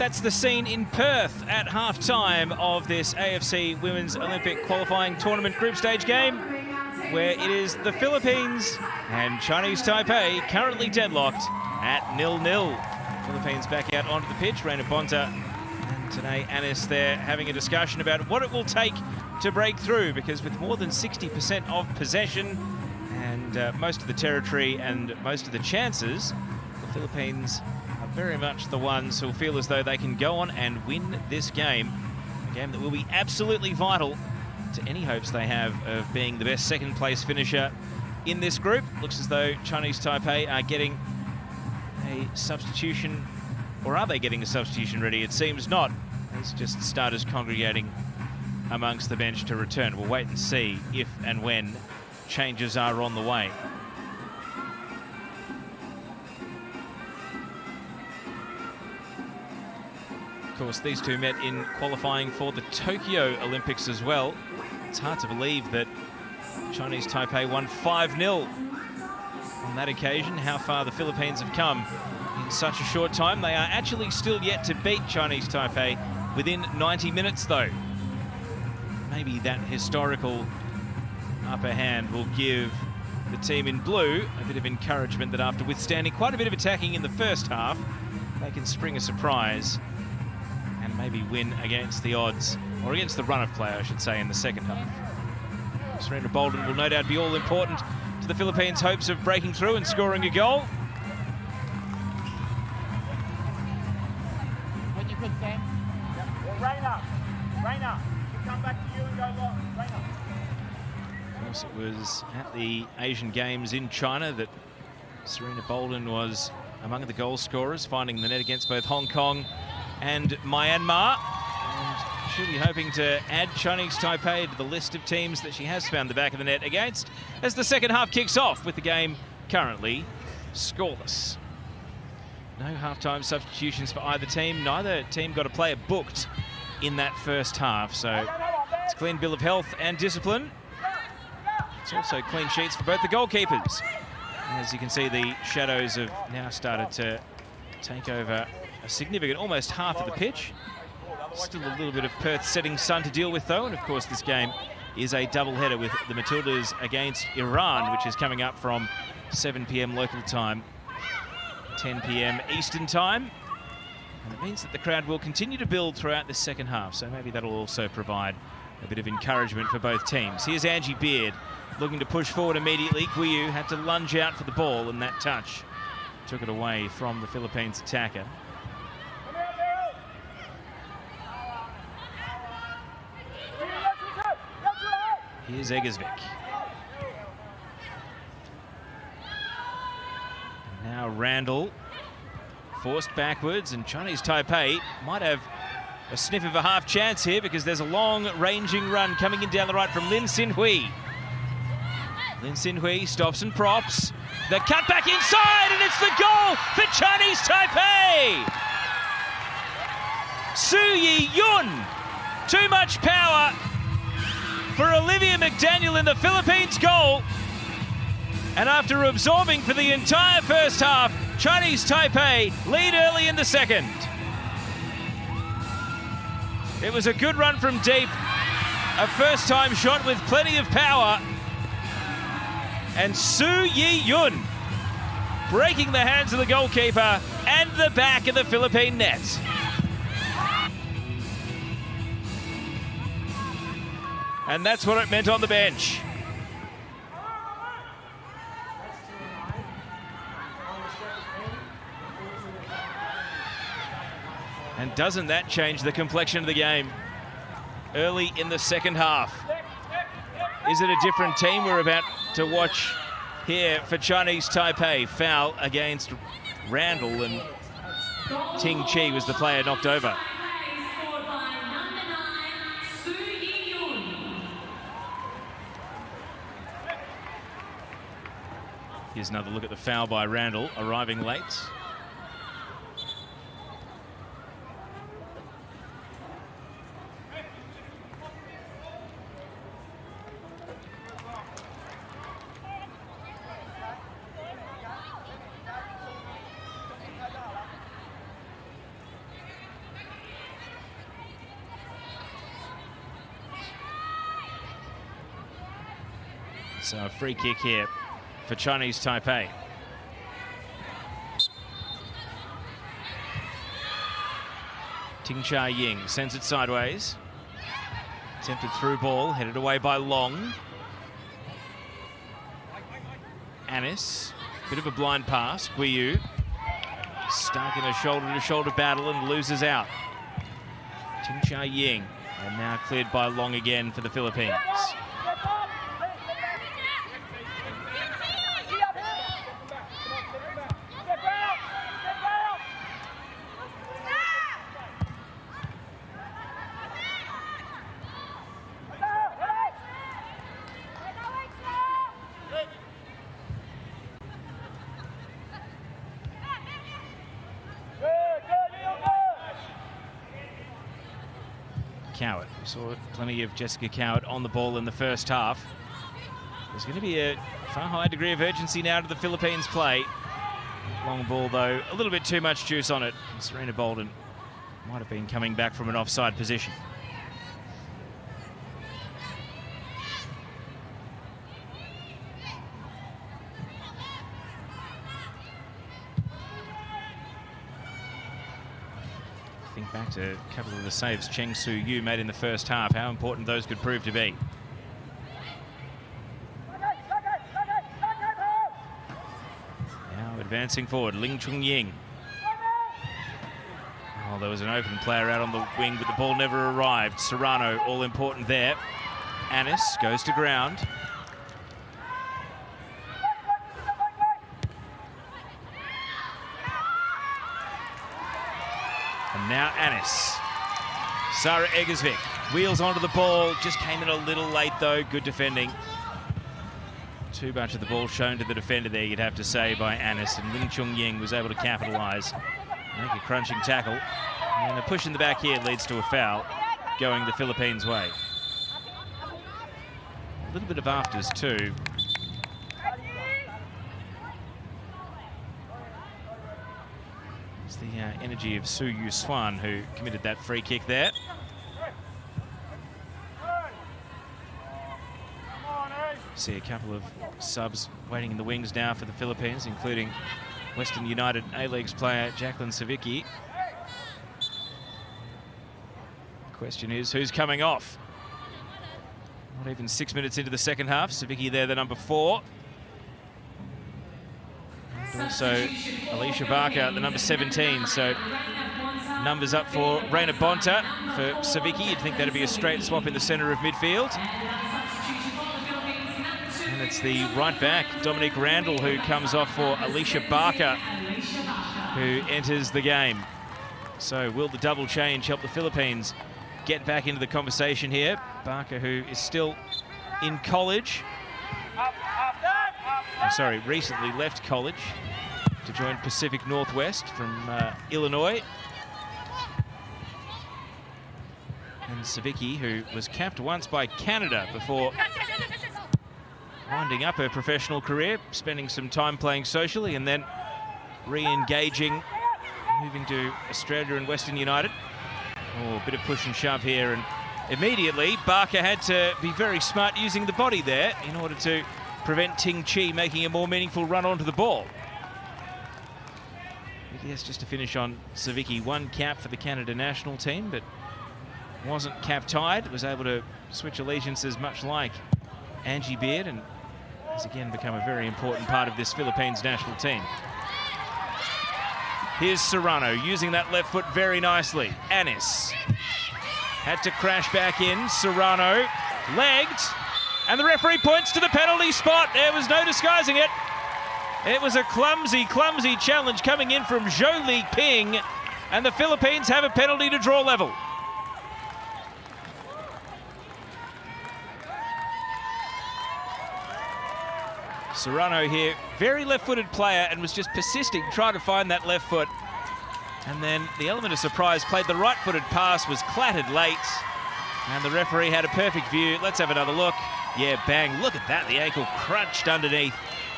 That's the scene in Perth at half-time of this AFC Women's Olympic Qualifying Tournament group stage game, where it is the Philippines and Chinese Taipei currently deadlocked at 0-0. Philippines back out onto the pitch. Reina Bonta and Tanae Anis there having a discussion about what it will take to break through, because with more than 60% of possession and most of the territory and most of the chances, the Philippines are very much the ones who feel as though they can go on and win this game. A game that will be absolutely vital to any hopes they have of being the best second place finisher in this group. Looks as though Chinese Taipei are getting a substitution, or are they getting a substitution ready? It seems not. It's just starters congregating amongst the bench to return. We'll wait and see if and when changes are on the way. Of course, these two met in qualifying for the Tokyo Olympics as well. It's hard to believe that Chinese Taipei won 5-0 on that occasion. How far the Philippines have come in such a short time. They are actually still yet to beat Chinese Taipei within 90 minutes, though. Maybe that historical upper hand will give the team in blue a bit of encouragement that after withstanding quite a bit of attacking in the first half, they can spring a surprise and maybe win against the odds, or against the run of play, I should say, in the second half. Serena Bolden will no doubt be all important to the Philippines' hopes of breaking through and scoring a goal. What you could say? Well, Reina, come back to you and go long. Reina. Of course, it was at the Asian Games in China that Serena Bolden was among the goal scorers, finding the net against both Hong Kong and Myanmar. And she'll be hoping to add Chinese Taipei to the list of teams that she has found the back of the net against as the second half kicks off, with the game currently scoreless. No halftime substitutions for either team. Neither team got a player booked in that first half, so it's a clean bill of health and discipline. It's also clean sheets for both the goalkeepers. As you can see, the shadows have now started to take over a significant, almost half of the pitch. Still a little bit of Perth setting sun to deal with, though, and of course this game is a double-header with the Matildas against Iran, which is coming up from 7 p.m. local time, 10 p.m. Eastern time. And it means that the crowd will continue to build throughout the second half, so maybe that'll also provide a bit of encouragement for both teams. Here's Angie Beard looking to push forward immediately. Guiyu had to lunge out for the ball, and that touch took it away from the Philippines attacker. Here's Eggersvik. And now Randall forced backwards, and Chinese Taipei might have a sniff of a half chance here, because there's a long ranging run coming in down the right from Lin Xin-hui. Lin Xin-hui stops and props. The cut back inside, and it's the goal for Chinese Taipei! Su Yi-yun. Too much power for Olivia McDaniel in the Philippines goal. And after absorbing for the entire first half, Chinese Taipei lead early in the second. It was a good run from deep, a first-time shot with plenty of power. And Su Yi-yun breaking the hands of the goalkeeper and the back of the Philippine net. And that's what it meant on the bench. And doesn't that change the complexion of the game early in the second half? Is it a different team we're about to watch here for Chinese Taipei? Foul against Randall, and Ting Chi was the player knocked over. Here's another look at the foul by Randall, arriving late. So a free kick here for Chinese Taipei. Ting Cha Ying sends it sideways. Attempted through ball, headed away by Long. Anis, bit of a blind pass. Guiyu stuck in a shoulder-to-shoulder battle and loses out. Ting Cha Ying, and now cleared by Long again for the Philippines. Coward. We saw plenty of Jessica Coward on the ball in the first half. There's going to be a far higher degree of urgency now to the Philippines play. Long ball, though, a little bit too much juice on it. Serena Bolden might have been coming back from an offside position. Think back to a couple of the saves Cheng Su Yu made in the first half, how important those could prove to be. Now advancing forward, Ling Chung Ying. Oh, there was an open player out on the wing, but the ball never arrived. Serrano, all important there. Anis goes to ground. And now Anis. Sarah Egersvik wheels onto the ball. Just came in a little late, though. Good defending. Too much of the ball shown to the defender there, you'd have to say, by Anis. And Ling Chung Ying was able to capitalise. Make a crunching tackle. And a push in the back here leads to a foul going the Philippines' way. A little bit of afters, too. The energy of Su Yu Swan, who committed that free kick there. See a couple of subs waiting in the wings now for the Philippines, including Western United A-Leagues player Jacqueline Savicki. The question is, who's coming off? Not even 6 minutes into the second half. Savicki there, the number 4. Also, Alicia Barker, the number 17. So, numbers up for Reina Bonta. For Savicki, you'd think that'd be a straight swap in the centre of midfield. And it's the right back, Dominic Randall, who comes off for Alicia Barker, who enters the game. So, will the double change help the Philippines get back into the conversation here? Barker, who is still in college. Recently left college to join Pacific Northwest from Illinois. And Savicki, who was capped once by Canada before winding up her professional career, spending some time playing socially and then re-engaging, moving to Australia and Western United. Oh, a bit of push and shove here, and immediately Barker had to be very smart using the body there in order to prevent Ting Chi making a more meaningful run onto the ball. Yes, just to finish on Savicki, 1 cap for the Canada national team, but wasn't cap tied, was able to switch allegiances much like Angie Beard, and has again become a very important part of this Philippines national team. Here's Serrano using that left foot very nicely. Anis had to crash back in. Serrano legged. And the referee points to the penalty spot. There was no disguising it. It was a clumsy, clumsy challenge coming in from Zhou Li Ping. And the Philippines have a penalty to draw level. Serrano here, very left-footed player, and was just persisting, trying to find that left foot. And then the element of surprise, played the right-footed pass, was clattered late. And the referee had a perfect view. Let's have another look. Yeah, bang, look at that. The ankle crunched underneath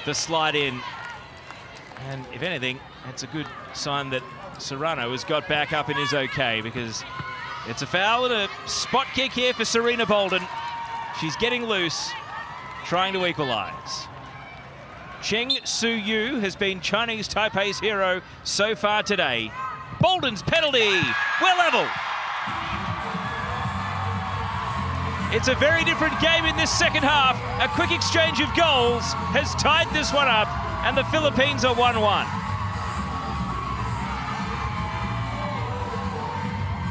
the slide in. And if anything, it's a good sign that Serrano has got back up and is okay, because it's a foul and a spot kick here for Serena Bolden. She's getting loose. trying to equalise. Cheng Su-yu has been Chinese Taipei's hero so far today. Bolden's penalty, we're level. It's a very different game in this second half. A quick exchange of goals has tied this one up, and the Philippines are 1-1.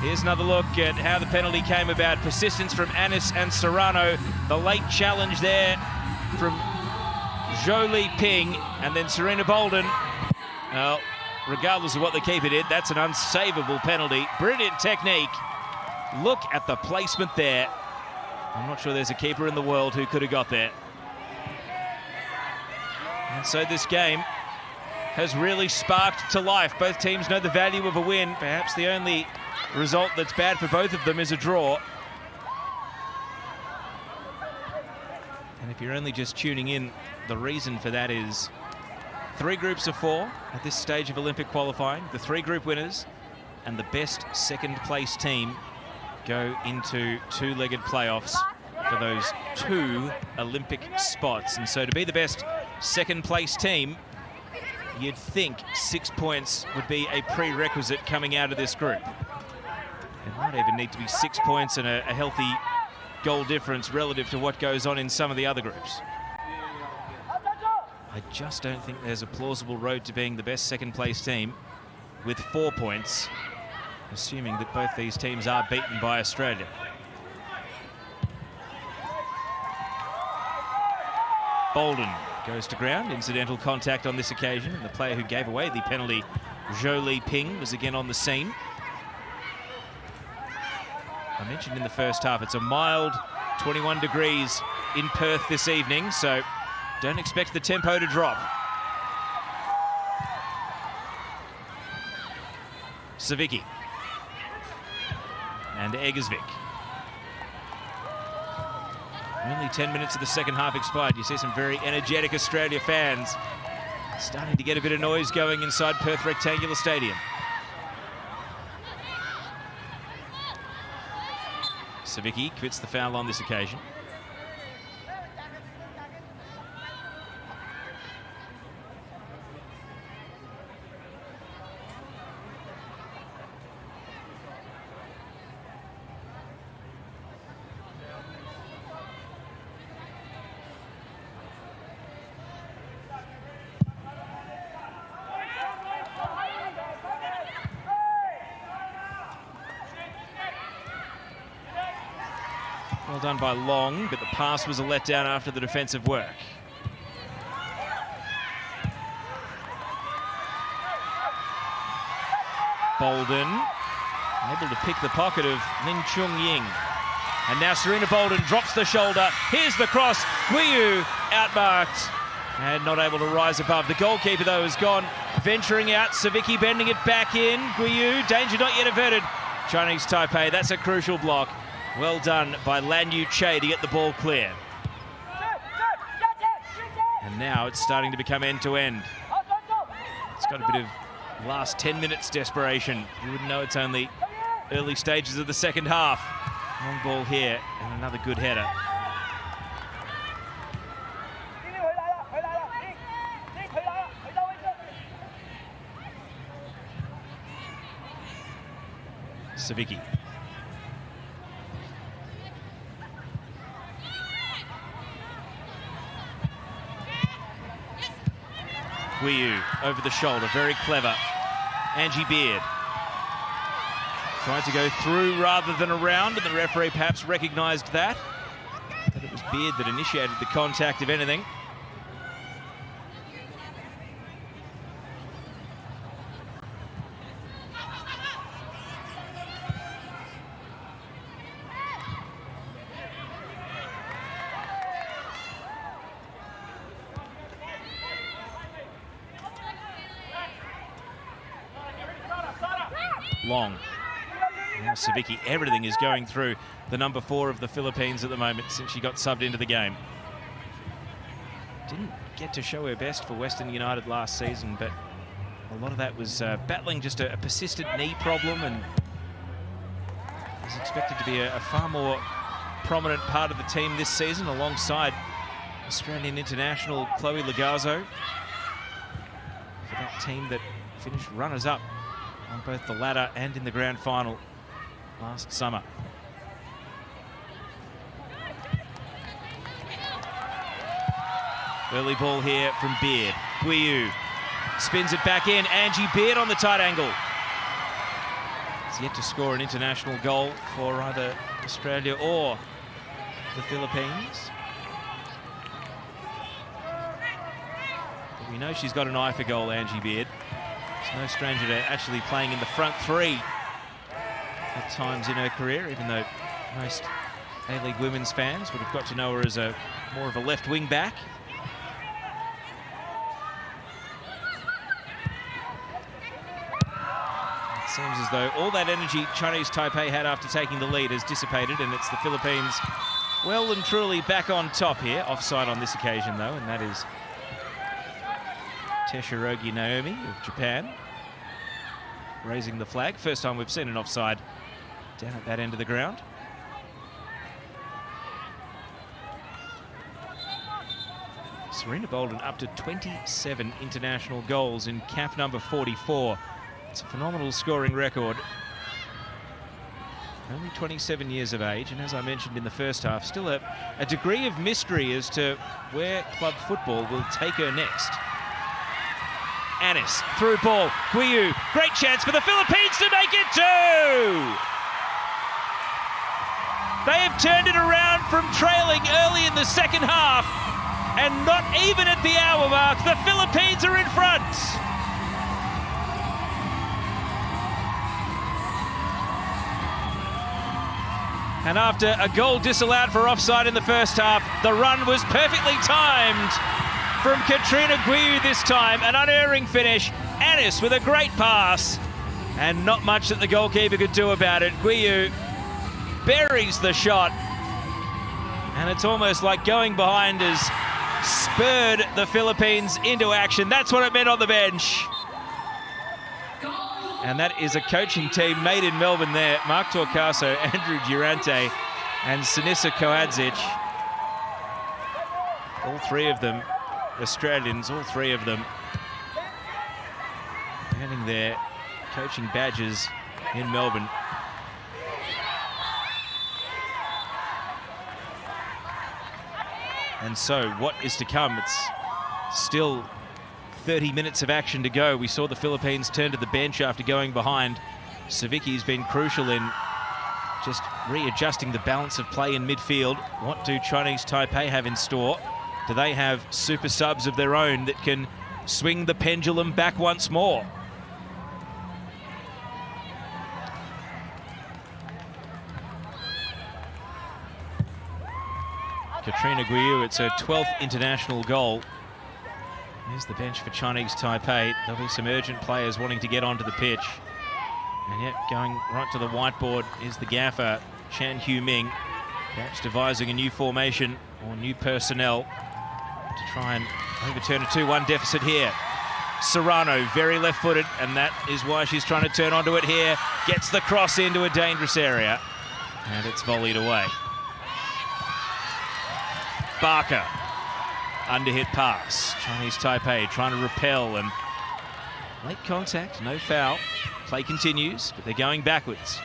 Here's another look at how the penalty came about. Persistence from Anis and Serrano. The late challenge there from Zhou Li Ping, and then Serena Bolden. Well, regardless of what the keeper did, that's an unsavable penalty. Brilliant technique. Look at the placement there. I'm not sure there's a keeper in the world who could have got there. And so this game has really sparked to life. Both teams know the value of a win. Perhaps the only result that's bad for both of them is a draw. And if you're only just tuning in, the reason for that is 3 groups of 4 at this stage of Olympic qualifying. The 3 group winners and the best second place team go into 2-legged playoffs for those 2 Olympic spots. And so to be the best second place team, you'd think 6 points would be a prerequisite coming out of this group. It might even need to be 6 points and a healthy goal difference relative to what goes on in some of the other groups. I just don't think there's a plausible road to being the best second place team with 4 points, assuming that both these teams are beaten by Australia. Bolden goes to ground. Incidental contact on this occasion, and the player who gave away the penalty, Zhou Li Ping, was again on the scene. I mentioned in the first half, it's a mild 21 degrees in Perth this evening, so don't expect the tempo to drop. Savicki and Eggersvik. Only 10 minutes of the second half expired. You see some very energetic Australia fans starting to get a bit of noise going inside Perth Rectangular Stadium. Savicki quits the foul on this occasion. Well done by Long, but the pass was a letdown after the defensive work. Bolden able to pick the pocket of Lin Chung-Ying. And now Serena Bolden drops the shoulder. Here's the cross. Guiyu outmarked and not able to rise above. The goalkeeper, though, has gone venturing out. Savicki bending it back in. Guiyu, danger not yet averted. Chinese Taipei, that's a crucial block. Well done by Lan Yu Che to get the ball clear. And now it's starting to become end-to-end. It's got a bit of last 10 minutes desperation. You wouldn't know it's only early stages of the second half. Long ball here and another good header. Savicki. Guiyu over the shoulder, very clever. Angie Beard trying to go through rather than around, and the referee perhaps recognised that. But it was Beard that initiated the contact, if anything. Long. Now Savicki, everything is going through the number 4 of the Philippines at the moment since she got subbed into the game. Didn't get to show her best for Western United last season, but a lot of that was battling just a persistent knee problem, and is expected to be a far more prominent part of the team this season alongside Australian international Chloe Lagazo for that team that finished runners-up on both the ladder and in the grand final last summer. Early ball here from Beard. Guiu spins it back in. Angie Beard on the tight angle. Has yet to score an international goal for either Australia or the Philippines. But we know she's got an eye for goal, Angie Beard. She's no stranger to actually playing in the front three at times in her career, even though most A-League women's fans would have got to know her as more of a left wing back. Seems as though all that energy Chinese Taipei had after taking the lead has dissipated, and it's the Philippines well and truly back on top here. Offside on this occasion, though, and that is Teshirogi Naomi of Japan raising the flag. First time we've seen an offside down at that end of the ground. Serena Bolden up to 27 international goals in cap number 44. It's a phenomenal scoring record. Only 27 years of age, and as I mentioned in the first half, still a degree of mystery as to where club football will take her next. Anis, through ball, Guiu, great chance for the Philippines to make it two! They have turned it around from trailing early in the second half, and not even at the hour mark, the Philippines are in front! And after a goal disallowed for offside in the first half, the run was perfectly timed from Katrina Guiu this time. An unerring finish. Anis with a great pass. And not much that the goalkeeper could do about it. Guiu buries the shot. And it's almost like going behind has spurred the Philippines into action. That's what it meant on the bench. And that is a coaching team made in Melbourne there. Mark Torcaso, Andrew Durante, and Sinisa Koadzic. All three of them Australians, all three of them earning their coaching badges in Melbourne. And so what is to come? It's still 30 minutes of action to go. We saw the Philippines turn to the bench after going behind. Savicki's been crucial in just readjusting the balance of play in midfield. What do Chinese Taipei have in store? Do they have super subs of their own that can swing the pendulum back once more? Katrina Guiu, it's her 12th international goal. Here's the bench for Chinese Taipei. There'll be some urgent players wanting to get onto the pitch. And yet, going right to the whiteboard is the gaffer, Chan Hu-Ming, perhaps devising a new formation or new personnel to try and overturn a 2-1 deficit here. Serrano, very left-footed, and that is why she's trying to turn onto it here. Gets the cross into a dangerous area, and it's volleyed away. Barker. Underhit pass. Chinese Taipei trying to repel, and late contact, no foul. Play continues, but they're going backwards.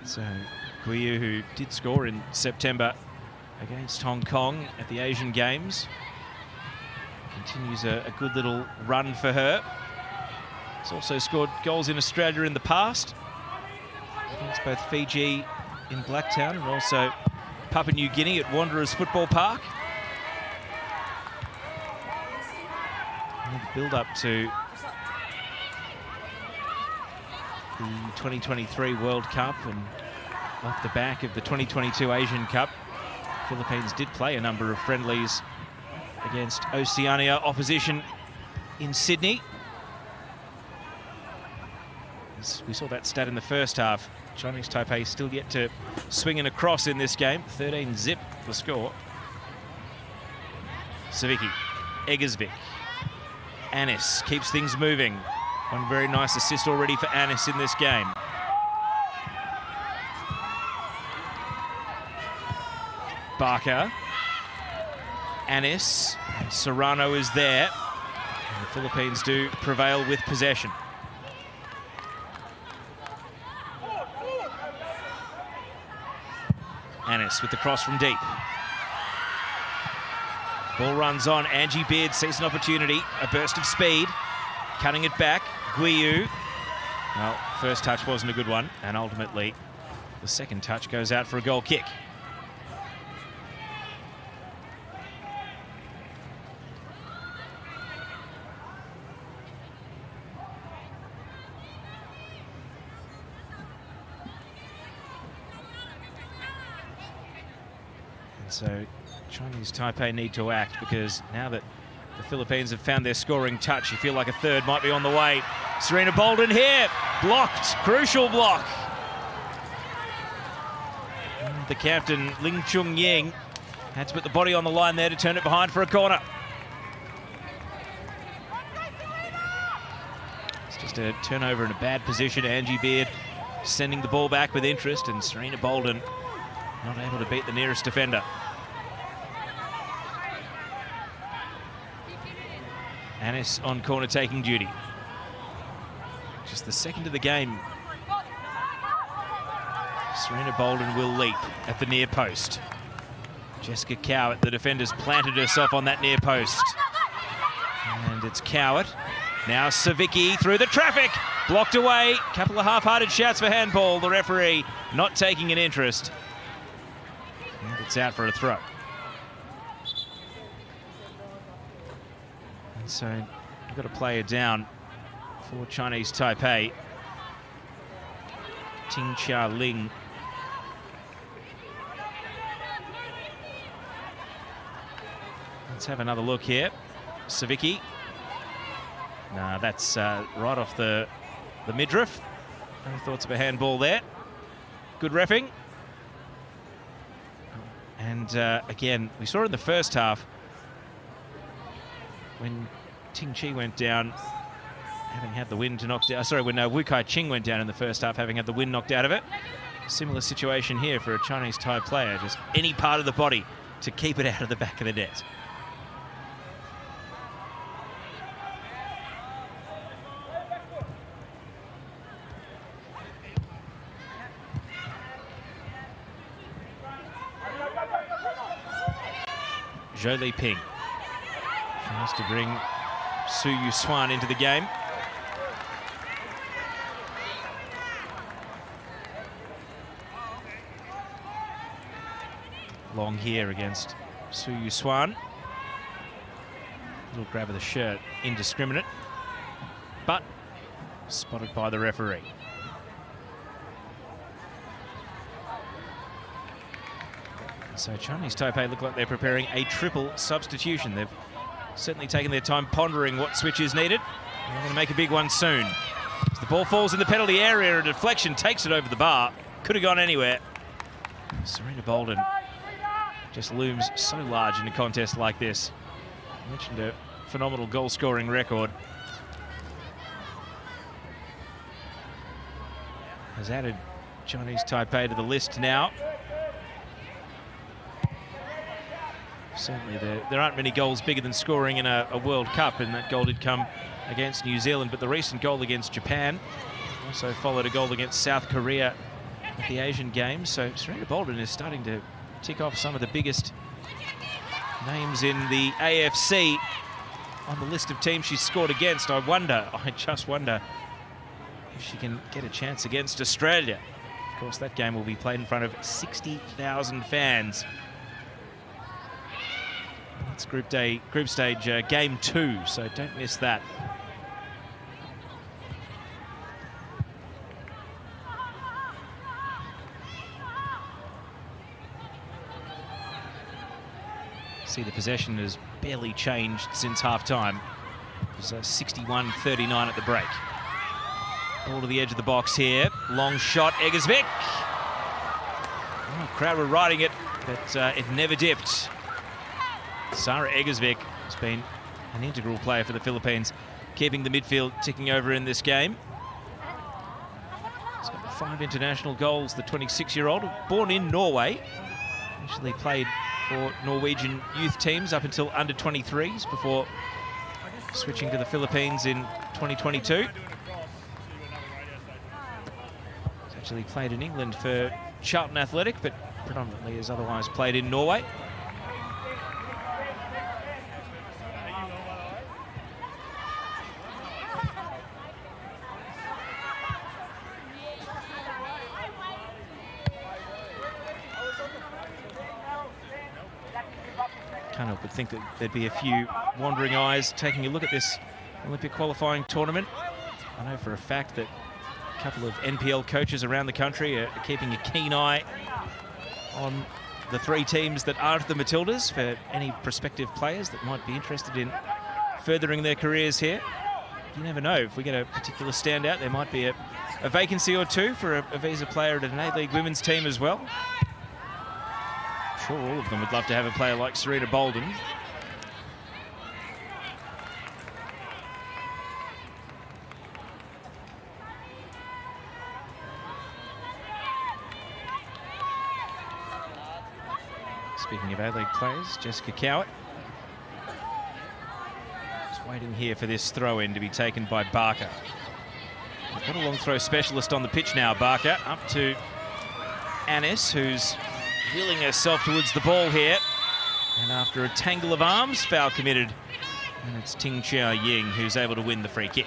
So Guiu, who did score in September against Hong Kong at the Asian Games, continues a good little run for her. He's also scored goals in Australia in the past, against both Fiji in Blacktown and also Papua New Guinea at Wanderers Football Park. And the build-up to the 2023 World Cup and off the back of the 2022 Asian Cup, Philippines did play a number of friendlies against Oceania opposition in Sydney. We saw that stat in the first half. Chinese Taipei still yet to swing and a cross in this game. 13-0 the score. Savicki, Eggersvik, Anis keeps things moving. One very nice assist already for Anis in this game. Barker. Anis. Serrano is there. And the Philippines do prevail with possession. Anis with the cross from deep. Ball runs on. Angie Beard sees an opportunity. A burst of speed. Cutting it back. Guiyu. Well, first touch wasn't a good one. And ultimately, the second touch goes out for a goal kick. So Chinese Taipei need to act, because now that the Philippines have found their scoring touch, you feel like a third might be on the way. Serena Bolden here, blocked, crucial block. And the captain, Ling Chung Ying, had to put the body on the line there to turn it behind for a corner. It's just a turnover in a bad position. Angie Beard sending the ball back with interest, and Serena Bolden not able to beat the nearest defender. Anis on corner taking duty. Just the second of the game. Serena Bolden will leap at the near post. Jessica Cowart, the defender's planted herself on that near post. And it's Cowart. Now Savicki through the traffic. Blocked away. Couple of half-hearted shouts for handball. The referee not taking an interest. And it's out for a throw. And so we've got a player down for Chinese Taipei. Ting Chia Ling. Let's have another look here. Savicki. Nah, that's right off the midriff. No thoughts of a handball there. Good reffing. And again, we saw in the first half when Ting Chi went down, having had the wind knocked out. Sorry, when Wu Kai Ching went down in the first half, having had the wind knocked out of it. Similar situation here for a Chinese Thai player, just any part of the body to keep it out of the back of the net. Zhou Li Ping tries to bring Su Yu Swan into the game. Long here against Su Yu Swan. Little grab of the shirt, indiscriminate, but spotted by the referee. So Chinese Taipei look like they're preparing a triple substitution. They've certainly taken their time pondering what switch is needed. They're going to make a big one soon. As the ball falls in the penalty area, a deflection takes it over the bar. Could have gone anywhere. Serena Bolden just looms so large in a contest like this. I mentioned a phenomenal goal-scoring record. Has added Chinese Taipei to the list now. Certainly there aren't many goals bigger than scoring in a World Cup, and that goal did come against New Zealand, but the recent goal against Japan also followed a goal against South Korea at the Asian Games. So Serena Bolden is starting to tick off some of the biggest names in the AFC on the list of teams she's scored against. I just wonder if she can get a chance against Australia. Of course, that game will be played in front of 60,000 fans. It's group stage game 2, so don't miss that. See, the possession has barely changed since half-time. It was 61-39 at the break. Ball to the edge of the box here. Long shot, Eggersbeck. Oh, crowd were riding it, but it never dipped. Sarah Eggersbeck has been an integral player for the Philippines, keeping the midfield ticking over in this game. He's got 5 international goals, the 26-year-old, born in Norway. Actually played for Norwegian youth teams up until under 23s before switching to the Philippines in 2022. He's actually played in England for Charlton Athletic, but predominantly has otherwise played in Norway. Can't help but think that there'd be a few wandering eyes taking a look at this Olympic qualifying tournament. I know for a fact that a couple of NPL coaches around the country are keeping a keen eye on the 3 teams that aren't the Matildas for any prospective players that might be interested in furthering their careers here. You never know, if we get a particular standout, there might be a vacancy or 2 for a visa player at an A-League women's team as well. I'm sure all of them would love to have a player like Serena Bolden. Speaking of A-League players, Jessica Cowett. Just waiting here for this throw-in to be taken by Barker. We've got a long throw specialist on the pitch now, Barker. Up to Anis, who's wheeling herself towards the ball here. And after a tangle of arms, foul committed. And it's Ting Chia Ying who's able to win the free kick.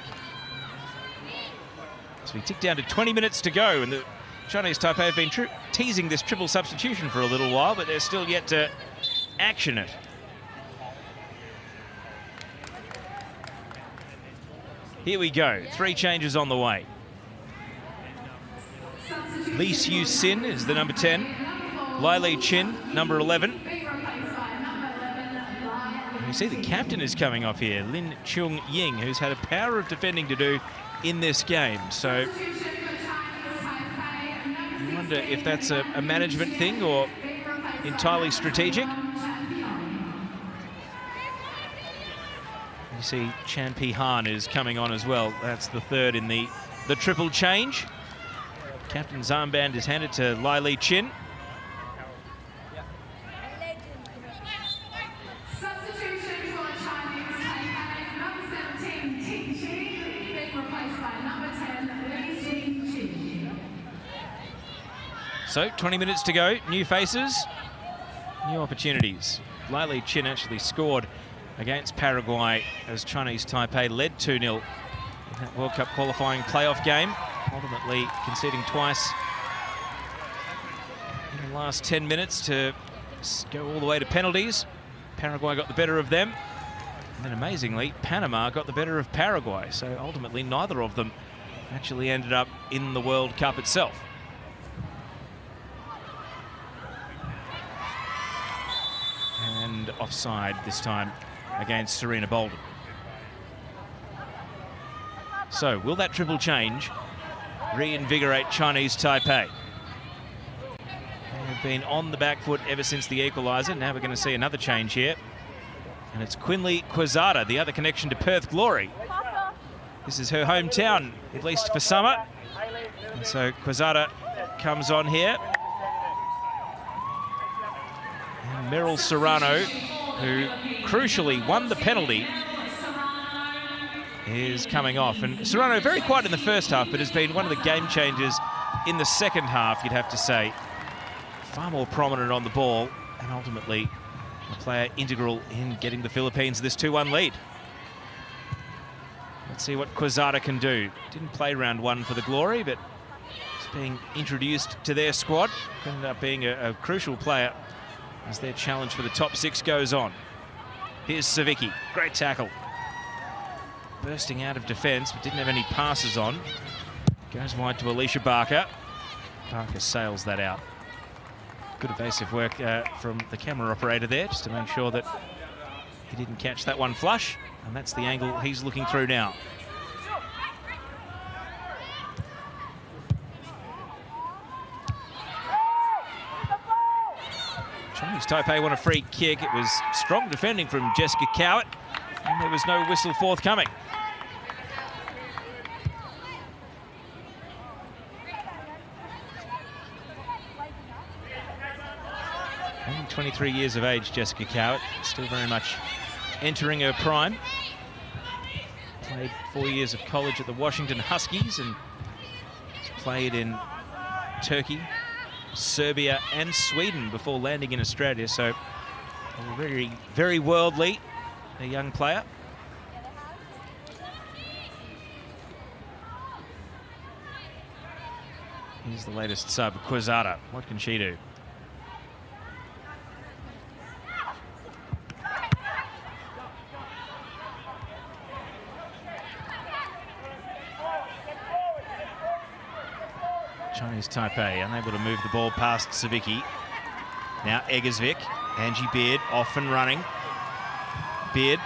So we tick down to 20 minutes to go, and the Chinese Taipei have been teasing this triple substitution for a little while, but they're still yet to action it. Here we go, 3 changes on the way. Lee Siu Sin is the number 10. Lai Li Chin, number 11. And you see the captain is coming off here, Lin Chung Ying, who's had a power of defending to do in this game. So I wonder if that's a management thing or entirely strategic. You see Chan Pi Han is coming on as well. That's the 3rd in the triple change. Captain's armband is handed to Lai Li Chin. So 20 minutes to go, new faces, new opportunities. Lai Li Chin actually scored against Paraguay as Chinese Taipei led 2-0 in that World Cup qualifying playoff game, ultimately conceding twice in the last 10 minutes to go all the way to penalties. Paraguay got the better of them, and then amazingly, Panama got the better of Paraguay, so ultimately neither of them actually ended up in the World Cup itself. And offside this time against Serena Bolden. So will that triple change reinvigorate Chinese Taipei? They've been on the back foot ever since the equaliser. Now we're going to see another change here. And it's Quinley Quezada, the other connection to Perth Glory. This is her hometown, at least for summer. And so Quezada comes on here. Meryl Serrano, who crucially won the penalty, is coming off. And Serrano very quiet in the first half, but has been one of the game changers in the second half, you'd have to say. Far more prominent on the ball, and ultimately a player integral in getting the Philippines this 2-1 lead. Let's see what Quezada can do. Didn't play round 1 for the Glory, but is being introduced to their squad. Could end up being a crucial player as their challenge for the top 6 goes on. Here's Savicki, great tackle. Bursting out of defence, but didn't have any passes on. Goes wide to Alicia Barker. Barker sails that out. Good evasive work from the camera operator there, just to make sure that he didn't catch that one flush. And that's the angle he's looking through now. Chinese Taipei won a free kick. It was strong defending from Jessica Cowett, and there was no whistle forthcoming. 23 years of age, Jessica Cowett, still very much entering her prime. Played 4 years of college at the Washington Huskies and has played in Turkey, Serbia and Sweden before landing in Australia, so very, very worldly, a young player. Here's the latest sub, Quezada. What can she do? Chinese Taipei unable to move the ball past Savicki. Now Eggersvik, Angie Beard off and running. Beard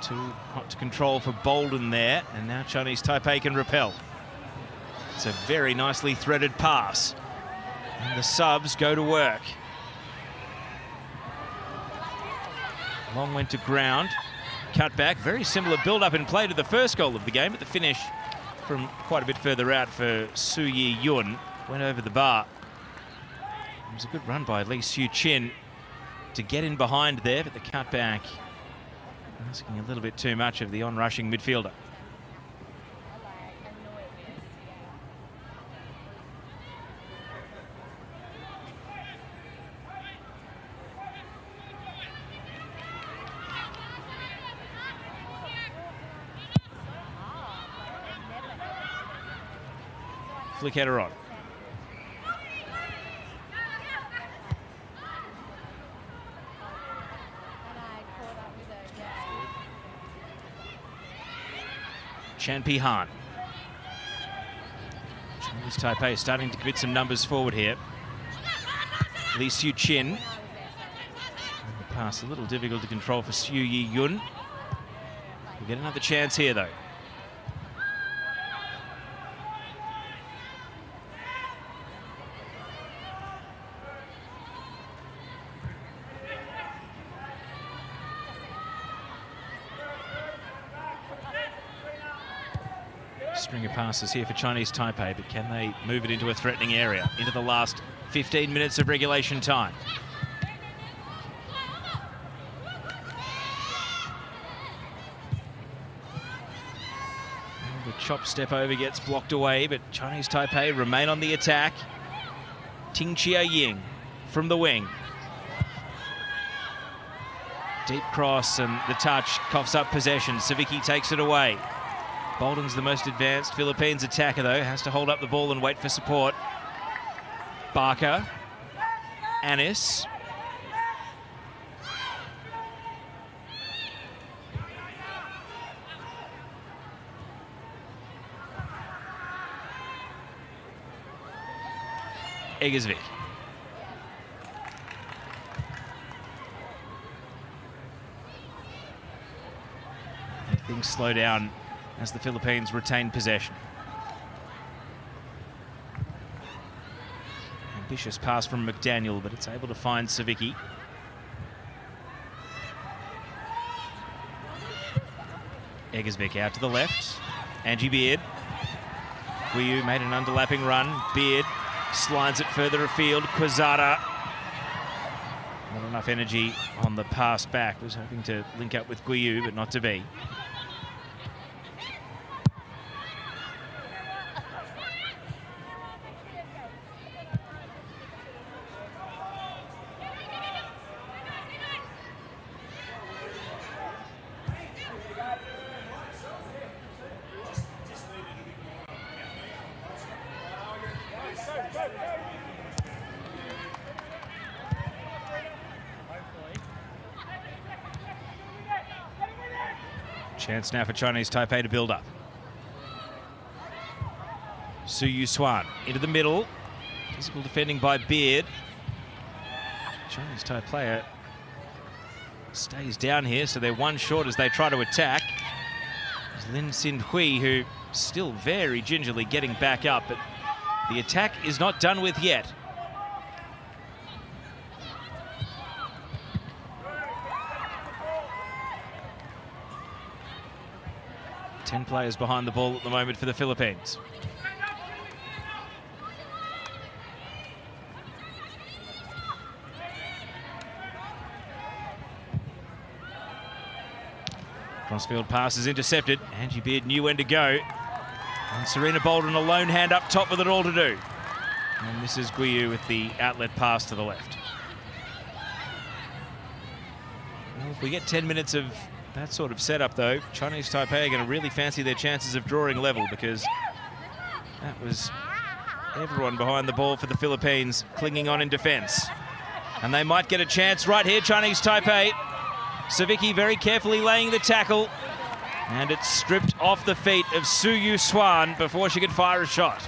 too hot to control for Bolden there, and now Chinese Taipei can repel. It's a very nicely threaded pass, and the subs go to work. Long went to ground, cut back, very similar build-up in play to the first goal of the game, but the finish from quite a bit further out for Su Yi Yun went over the bar. It was a good run by Lee Siu Chin to get in behind there, but the cutback asking a little bit too much of the on-rushing midfielder. Flick header on. Chan Pi Han. Chinese Taipei starting to commit some numbers forward here. Lee Siu Chin. And the pass a little difficult to control for Su Yi Yun. We'll get another chance here though. String of passes here for Chinese Taipei, but can they move it into a threatening area, into the last 15 minutes of regulation time? The chop step over gets blocked away, but Chinese Taipei remain on the attack. Ting Chia Ying from the wing. Deep cross and the touch coughs up possession. Savicki takes it away. Bolden's the most advanced Philippines attacker, though. Has to hold up the ball and wait for support. Barker. Anis. Eggersvik. Things slow down as the Philippines retain possession. Ambitious pass from McDaniel, but it's able to find Savicki. Eggersvik out to the left. Angie Beard. Guiyu made an underlapping run. Beard slides it further afield. Quezada. Not enough energy on the pass back. Was hoping to link up with Guiyu, but not to be. Chance now for Chinese Taipei to build up. Su Yu Swan into the middle. Physical defending by Beard. Chinese Taipei stays down here, so they're one short as they try to attack. There's Lin Sin Hui, who still very gingerly getting back up, but the attack is not done with yet. Ten players behind the ball at the moment for the Philippines. Crossfield pass is intercepted. Angie Beard knew when to go. And Serena Bolden a lone hand up top with it all to do. And Mrs. Guiyu with the outlet pass to the left. Well, if we get 10 minutes of that sort of setup, though, Chinese Taipei are going to really fancy their chances of drawing level, because that was everyone behind the ball for the Philippines clinging on in defence. And they might get a chance right here, Chinese Taipei. Savicki very carefully laying the tackle, and it's stripped off the feet of Su Yu Swan before she could fire a shot.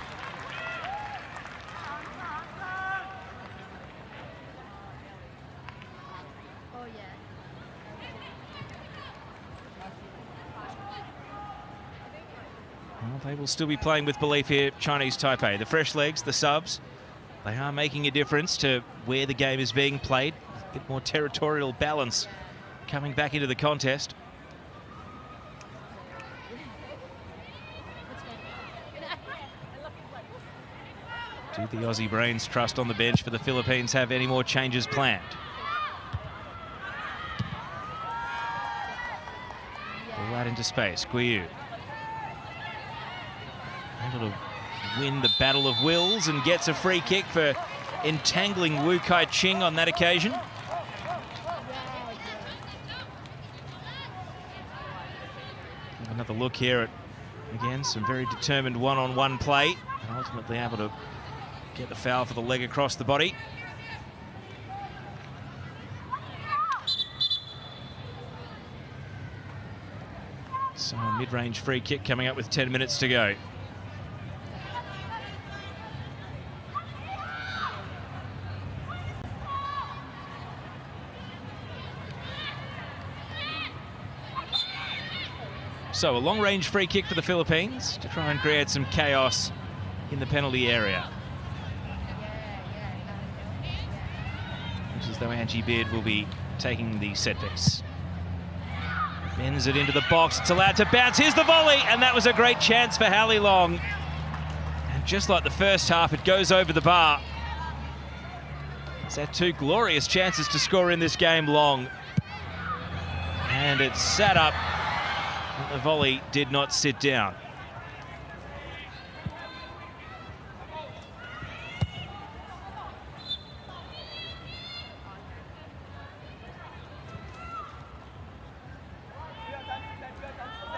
Well, they will still be playing with belief here, Chinese Taipei. The fresh legs, the subs, they are making a difference to where the game is being played. A bit more territorial balance coming back into the contest. Do the Aussie brains trust on the bench for the Philippines have any more changes planned? Ball out into space, Guiyu. Able to win the battle of wills and gets a free kick for entangling Wu Kai Ching on that occasion. Another look here at, again, some very determined one-on-one play, and ultimately able to get the foul for the leg across the body. So a mid-range free kick coming up with 10 minutes to go. So a long-range free kick for the Philippines to try and create some chaos in the penalty area. Looks as though Angie Beard will be taking the set piece. Bends it into the box, it's allowed to bounce. Here's the volley, and that was a great chance for Hallie Long. And just like the first half, it goes over the bar. It's had two glorious chances to score in this game, Long. And it's sat up. The volley did not sit down.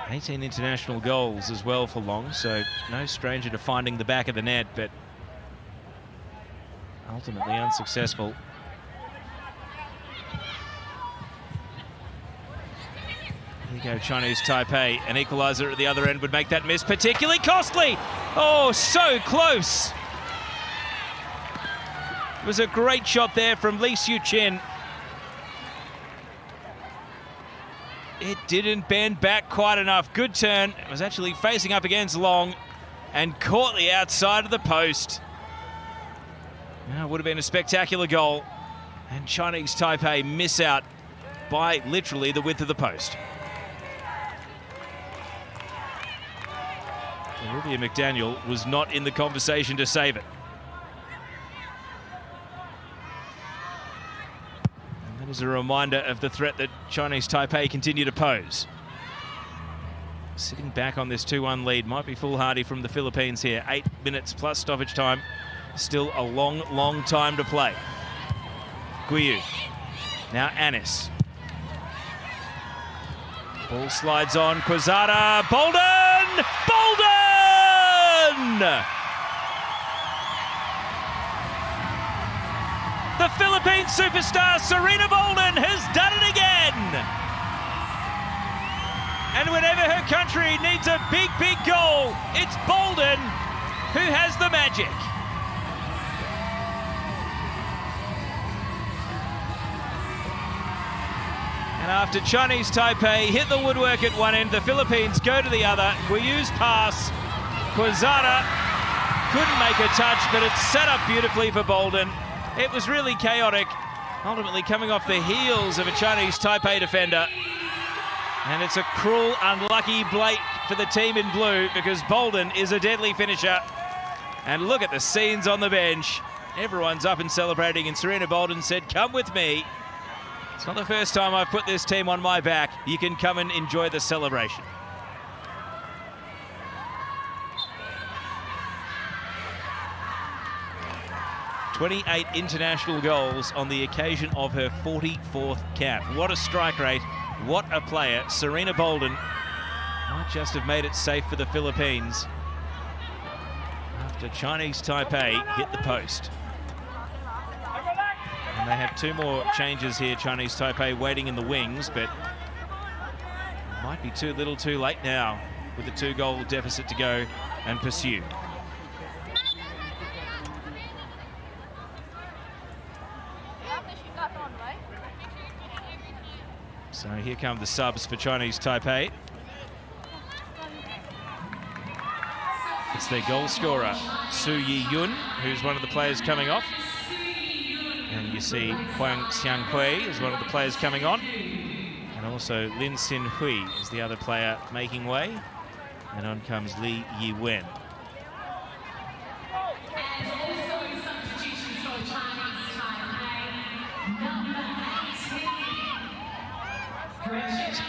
(18 international goals as well for Long, so no stranger to finding the back of the net, but ultimately unsuccessful. Here you go, Chinese Taipei. An equaliser at the other end would make that miss particularly costly. Oh, so close. It was a great shot there from Lee Siu Chin. It didn't bend back quite enough. Good turn. It was actually facing up against Long and caught the outside of the post. Now, it would have been a spectacular goal. And Chinese Taipei miss out by literally the width of the post. Olivia McDaniel was not in the conversation to save it. And that is a reminder of the threat that Chinese Taipei continue to pose. Sitting back on this 2-1 lead might be foolhardy from the Philippines here. 8 minutes plus stoppage time. Still a long, long time to play. Guiyu. Now Anis. Ball slides on. Quezada. Bolden! Bolden! The Philippine superstar Serena Bolden has done it again. And whenever her country needs a big, big goal, it's Bolden who has the magic. And after Chinese Taipei hit the woodwork at one end, the Philippines go to the other. Guiyu's pass. Quezada couldn't make a touch, but it's set up beautifully for Bolden. It was really chaotic, ultimately coming off the heels of a Chinese Taipei defender. And it's a cruel, unlucky break for the team in blue, because Bolden is a deadly finisher. And look at the scenes on the bench. Everyone's up and celebrating, and Serena Bolden said, "Come with me." It's not the first time I've put this team on my back. You can come and enjoy the celebration. "28 international goals on the occasion of her 44th cap. What a strike rate, what a player. Serena Bolden might just have made it safe for the Philippines after Chinese Taipei hit the post. And they have two more changes here, Chinese Taipei waiting in the wings, but it might be too little too late now with a 2-goal deficit to go and pursue. So here come the subs for Chinese Taipei. It's their goal scorer, Su Yi-yun, who's one of the players coming off. And you see Huang Xianghui is one of the players coming on. And also Lin Xin Hui is the other player making way. And on comes Li Yiwen.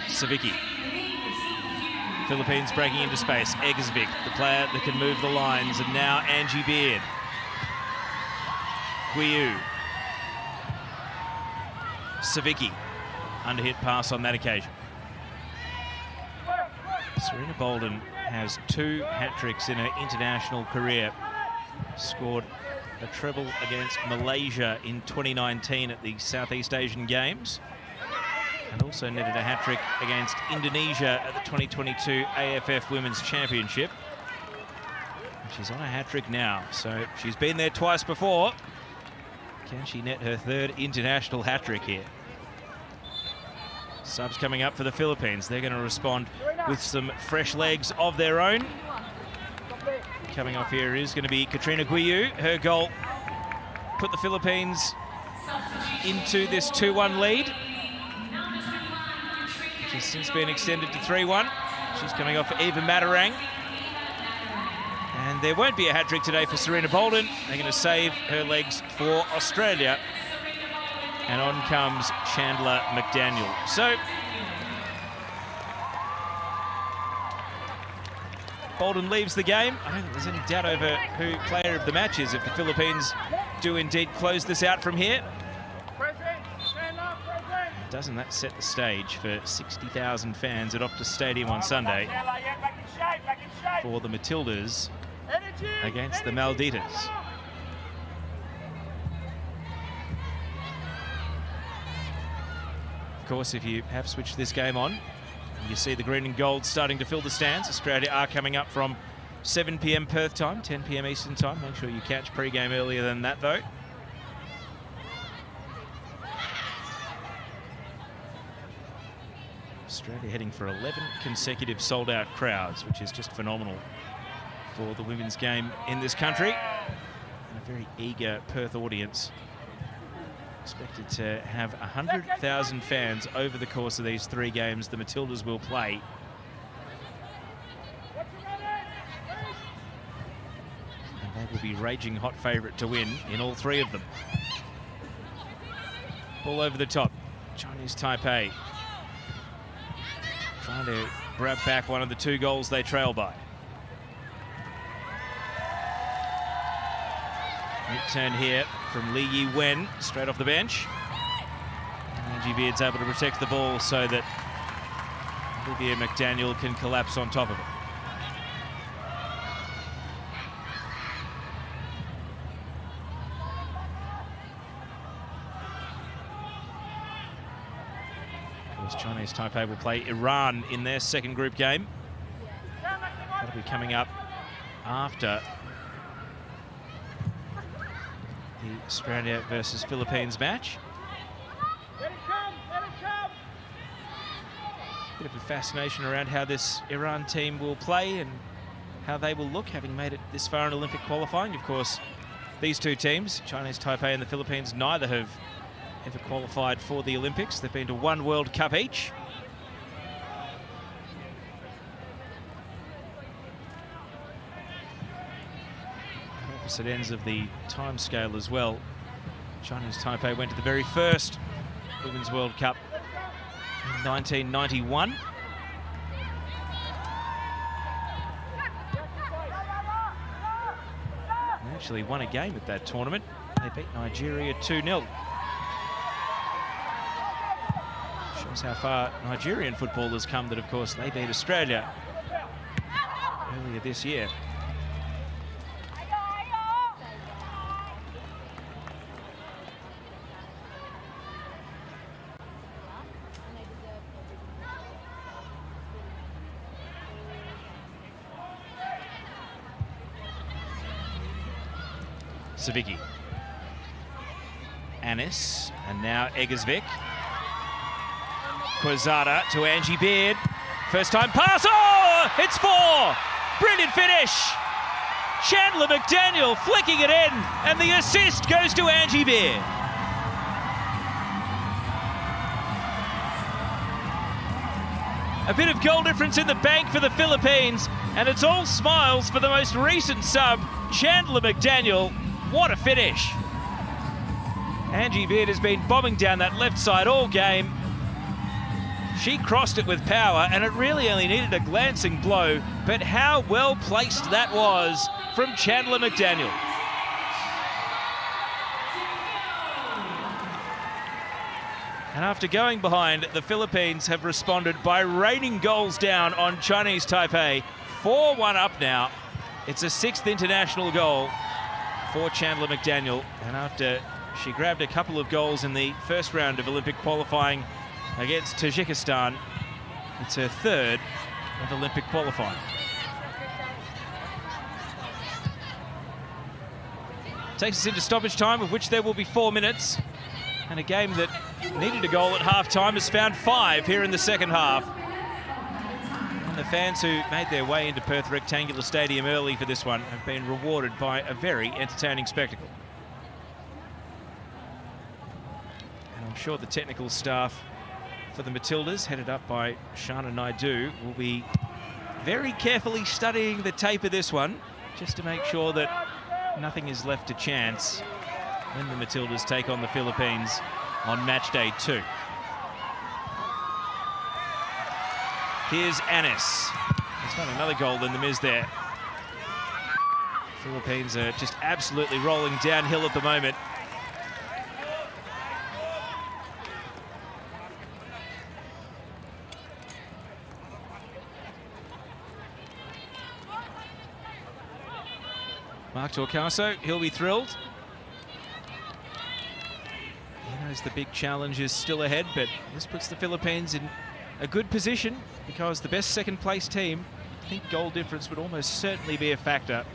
Savicki. Philippines breaking into space. Eggsvik, the player that can move the lines. And now Angie Beard. Guiyu. Savicki. Underhit pass on that occasion. Serena Bolden has 2 hat-tricks in her international career. Scored a treble against Malaysia in 2019 at the Southeast Asian Games. And also netted a hat-trick against Indonesia at the 2022 AFF Women's Championship. And she's on a hat-trick now, so she's been there twice before. Can she net her 3rd international hat-trick here? Subs coming up for the Philippines. They're going to respond with some fresh legs of their own. Coming off here is going to be Katrina Guiyu. Her goal put the Philippines into this 2-1 lead, which has since been extended to 3-1. She's coming off for Eva Matarang. And there won't be a hat-trick today for Serena Bolden. They're going to save her legs for Australia. And on comes Chandler McDaniel. So, Bolden leaves the game. I don't think there's any doubt over who player of the match is if the Philippines do indeed close this out from here. Doesn't that set the stage for 60,000 fans at Optus Stadium on Sunday for the Matildas against the Malditas? Of course, if you have switched this game on, you see the green and gold starting to fill the stands. Australia are coming up from 7 p.m. Perth time, 10 p.m. Eastern time. Make sure you catch pre-game earlier than that, though. Australia heading for 11 consecutive sold-out crowds, which is just phenomenal for the women's game in this country. And a very eager Perth audience. Expected to have 100,000 fans over the course of these 3 games the Matildas will play. And they will be raging hot favourite to win in all 3 of them. Ball over the top. Chinese Taipei trying to grab back one of the 2 goals they trail by. Mid-turn here from Li Yiwen, straight off the bench. And Angie Beard's able to protect the ball so that Olivia McDaniel can collapse on top of it. Of course, Chinese Taipei will play Iran in their second group game. That'll be coming up after the Australia versus Philippines match. Bit of a fascination around how this Iran team will play and how they will look, having made it this far in Olympic qualifying. Of course, these 2 teams, Chinese Taipei and the Philippines, neither have ever qualified for the Olympics. They've been to 1 World Cup each. Opposite ends of the time scale as well. Chinese Taipei went to the very first Women's World Cup in 1991. They actually won a game at that tournament. They beat Nigeria 2-0. Shows how far Nigerian football has come, that of course they beat Australia earlier this year. Savicki. Anis, and now Eggersvik. Quezada to Angie Beard. First time pass, oh, it's 4! Brilliant finish! Chandler McDaniel flicking it in, and the assist goes to Angie Beard. A bit of goal difference in the bank for the Philippines, and it's all smiles for the most recent sub, Chandler McDaniel. What a finish! Angie Beard has been bombing down that left side all game. She crossed it with power, and it really only needed a glancing blow, but how well placed that was from Chandler McDaniel. And after going behind, the Philippines have responded by raining goals down on Chinese Taipei. 4-1 up now. It's a 6th international goal for Chandler McDaniel, and after she grabbed a couple of goals in the first round of Olympic qualifying against Tajikistan, it's her 3rd of Olympic qualifying. Takes us into stoppage time, of which there will be 4 minutes, and a game that needed a goal at half-time has found 5 here in the second half. And the fans who made their way into Perth Rectangular Stadium early for this one have been rewarded by a very entertaining spectacle. And I'm sure the technical staff for the Matildas, headed up by Shana Naidu, will be very carefully studying the tape of this one, just to make sure that nothing is left to chance when the Matildas take on the Philippines on match day 2. Here's Anis. There's not another goal in the miss there. Philippines are just absolutely rolling downhill at the moment. Mark Torcaso, he'll be thrilled. He knows the big challenge is still ahead, but this puts the Philippines in a good position, because the best second-place team, I think goal difference would almost certainly be a factor,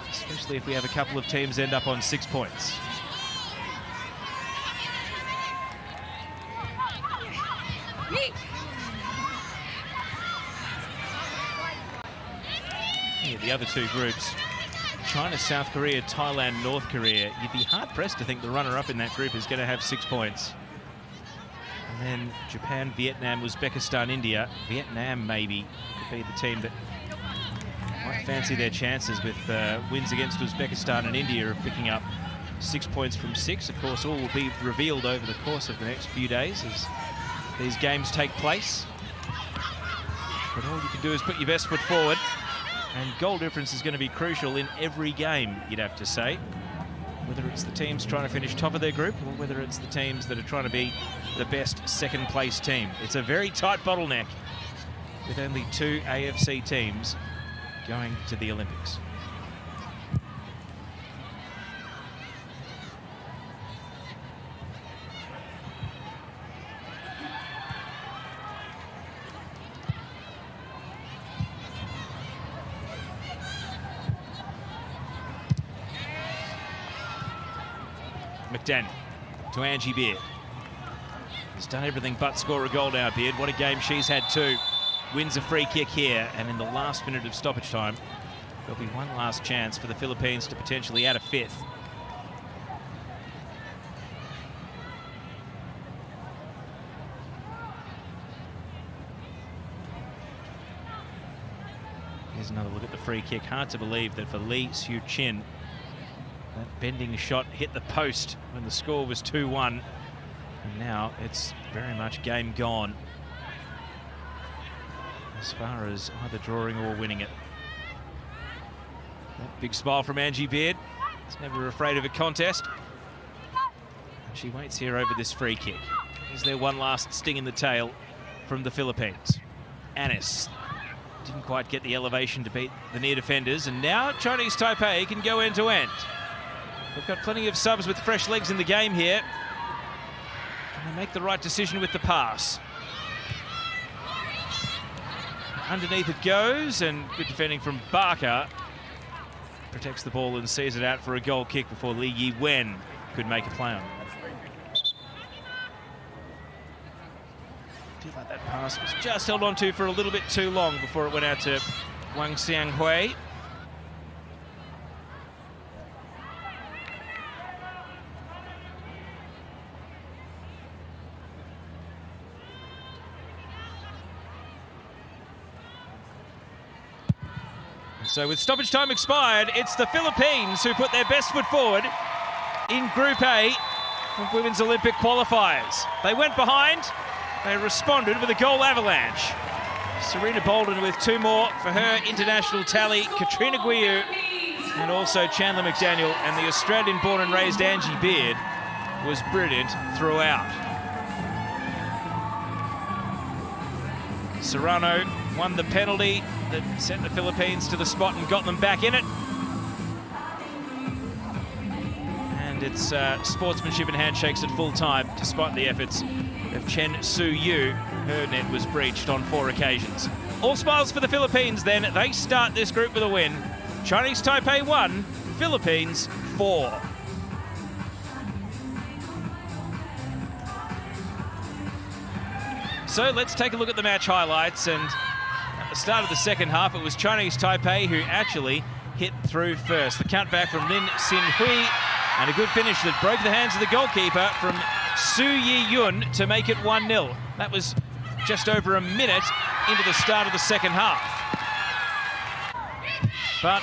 especially if we have a couple of teams end up on 6 points. Yeah, the other 2 groups, China, South Korea, Thailand, North Korea. You'd be hard-pressed to think the runner-up in that group is going to have 6 points. And then Japan, Vietnam, Uzbekistan, India. Vietnam maybe could be the team that might fancy their chances with wins against Uzbekistan and India of picking up 6 points from 6. Of course, all will be revealed over the course of the next few days as these games take place. But all you can do is put your best foot forward, and goal difference is going to be crucial in every game, you'd have to say. Whether it's the teams trying to finish top of their group, or whether it's the teams that are trying to be the best second-place team. It's a very tight bottleneck, with only 2 AFC teams going to the Olympics. McDaniel to Angie Beard. He's done everything but score a goal now, Beard. What a game she's had too. Wins a free kick here, and in the last minute of stoppage time, there'll be one last chance for the Philippines to potentially add a 5th. Here's another look at the free kick. Hard to believe that for Lee Siu Chin, that bending shot hit the post when the score was 2-1. And Now it's very much game gone as far as either drawing or winning it. That big smile from Angie Beard. She's never afraid of a contest. And she waits here over this free kick. Is there one last sting in the tail from the Philippines? Anis didn't quite get the elevation to beat the near defenders, and now Chinese Taipei can go end to end. They've got plenty of subs with fresh legs in the game here. Can they make the right decision with the pass? Underneath it goes, and good defending from Barker. Protects the ball and sees it out for a goal kick before Li Yi-wen could make a play on it. I feel like that pass was just held on to for a little bit too long before it went out to Wang Xianghui. So with stoppage time expired, it's the Philippines who put their best foot forward in Group A of Women's Olympic qualifiers. They went behind, they responded with a goal avalanche. Serena Bolden with 2 more for her international tally, Katrina Guiu and also Chandler McDaniel, and the Australian-born and raised Angie Beard was brilliant throughout. Serrano won the penalty that sent the Philippines to the spot and got them back in it. And it's sportsmanship and handshakes at full time, despite the efforts of Chen Su-yu. Her net was breached on 4 occasions. All smiles for the Philippines then. They start this group with a win. Chinese Taipei 1, Philippines 4. So let's take a look at the match highlights, and at the start of the second half it was Chinese Taipei who actually hit through first. The countback from Lin Xin-hui and a good finish that broke the hands of the goalkeeper from Su Yi-yun to make it 1-0. That was just over a minute into the start of the second half. But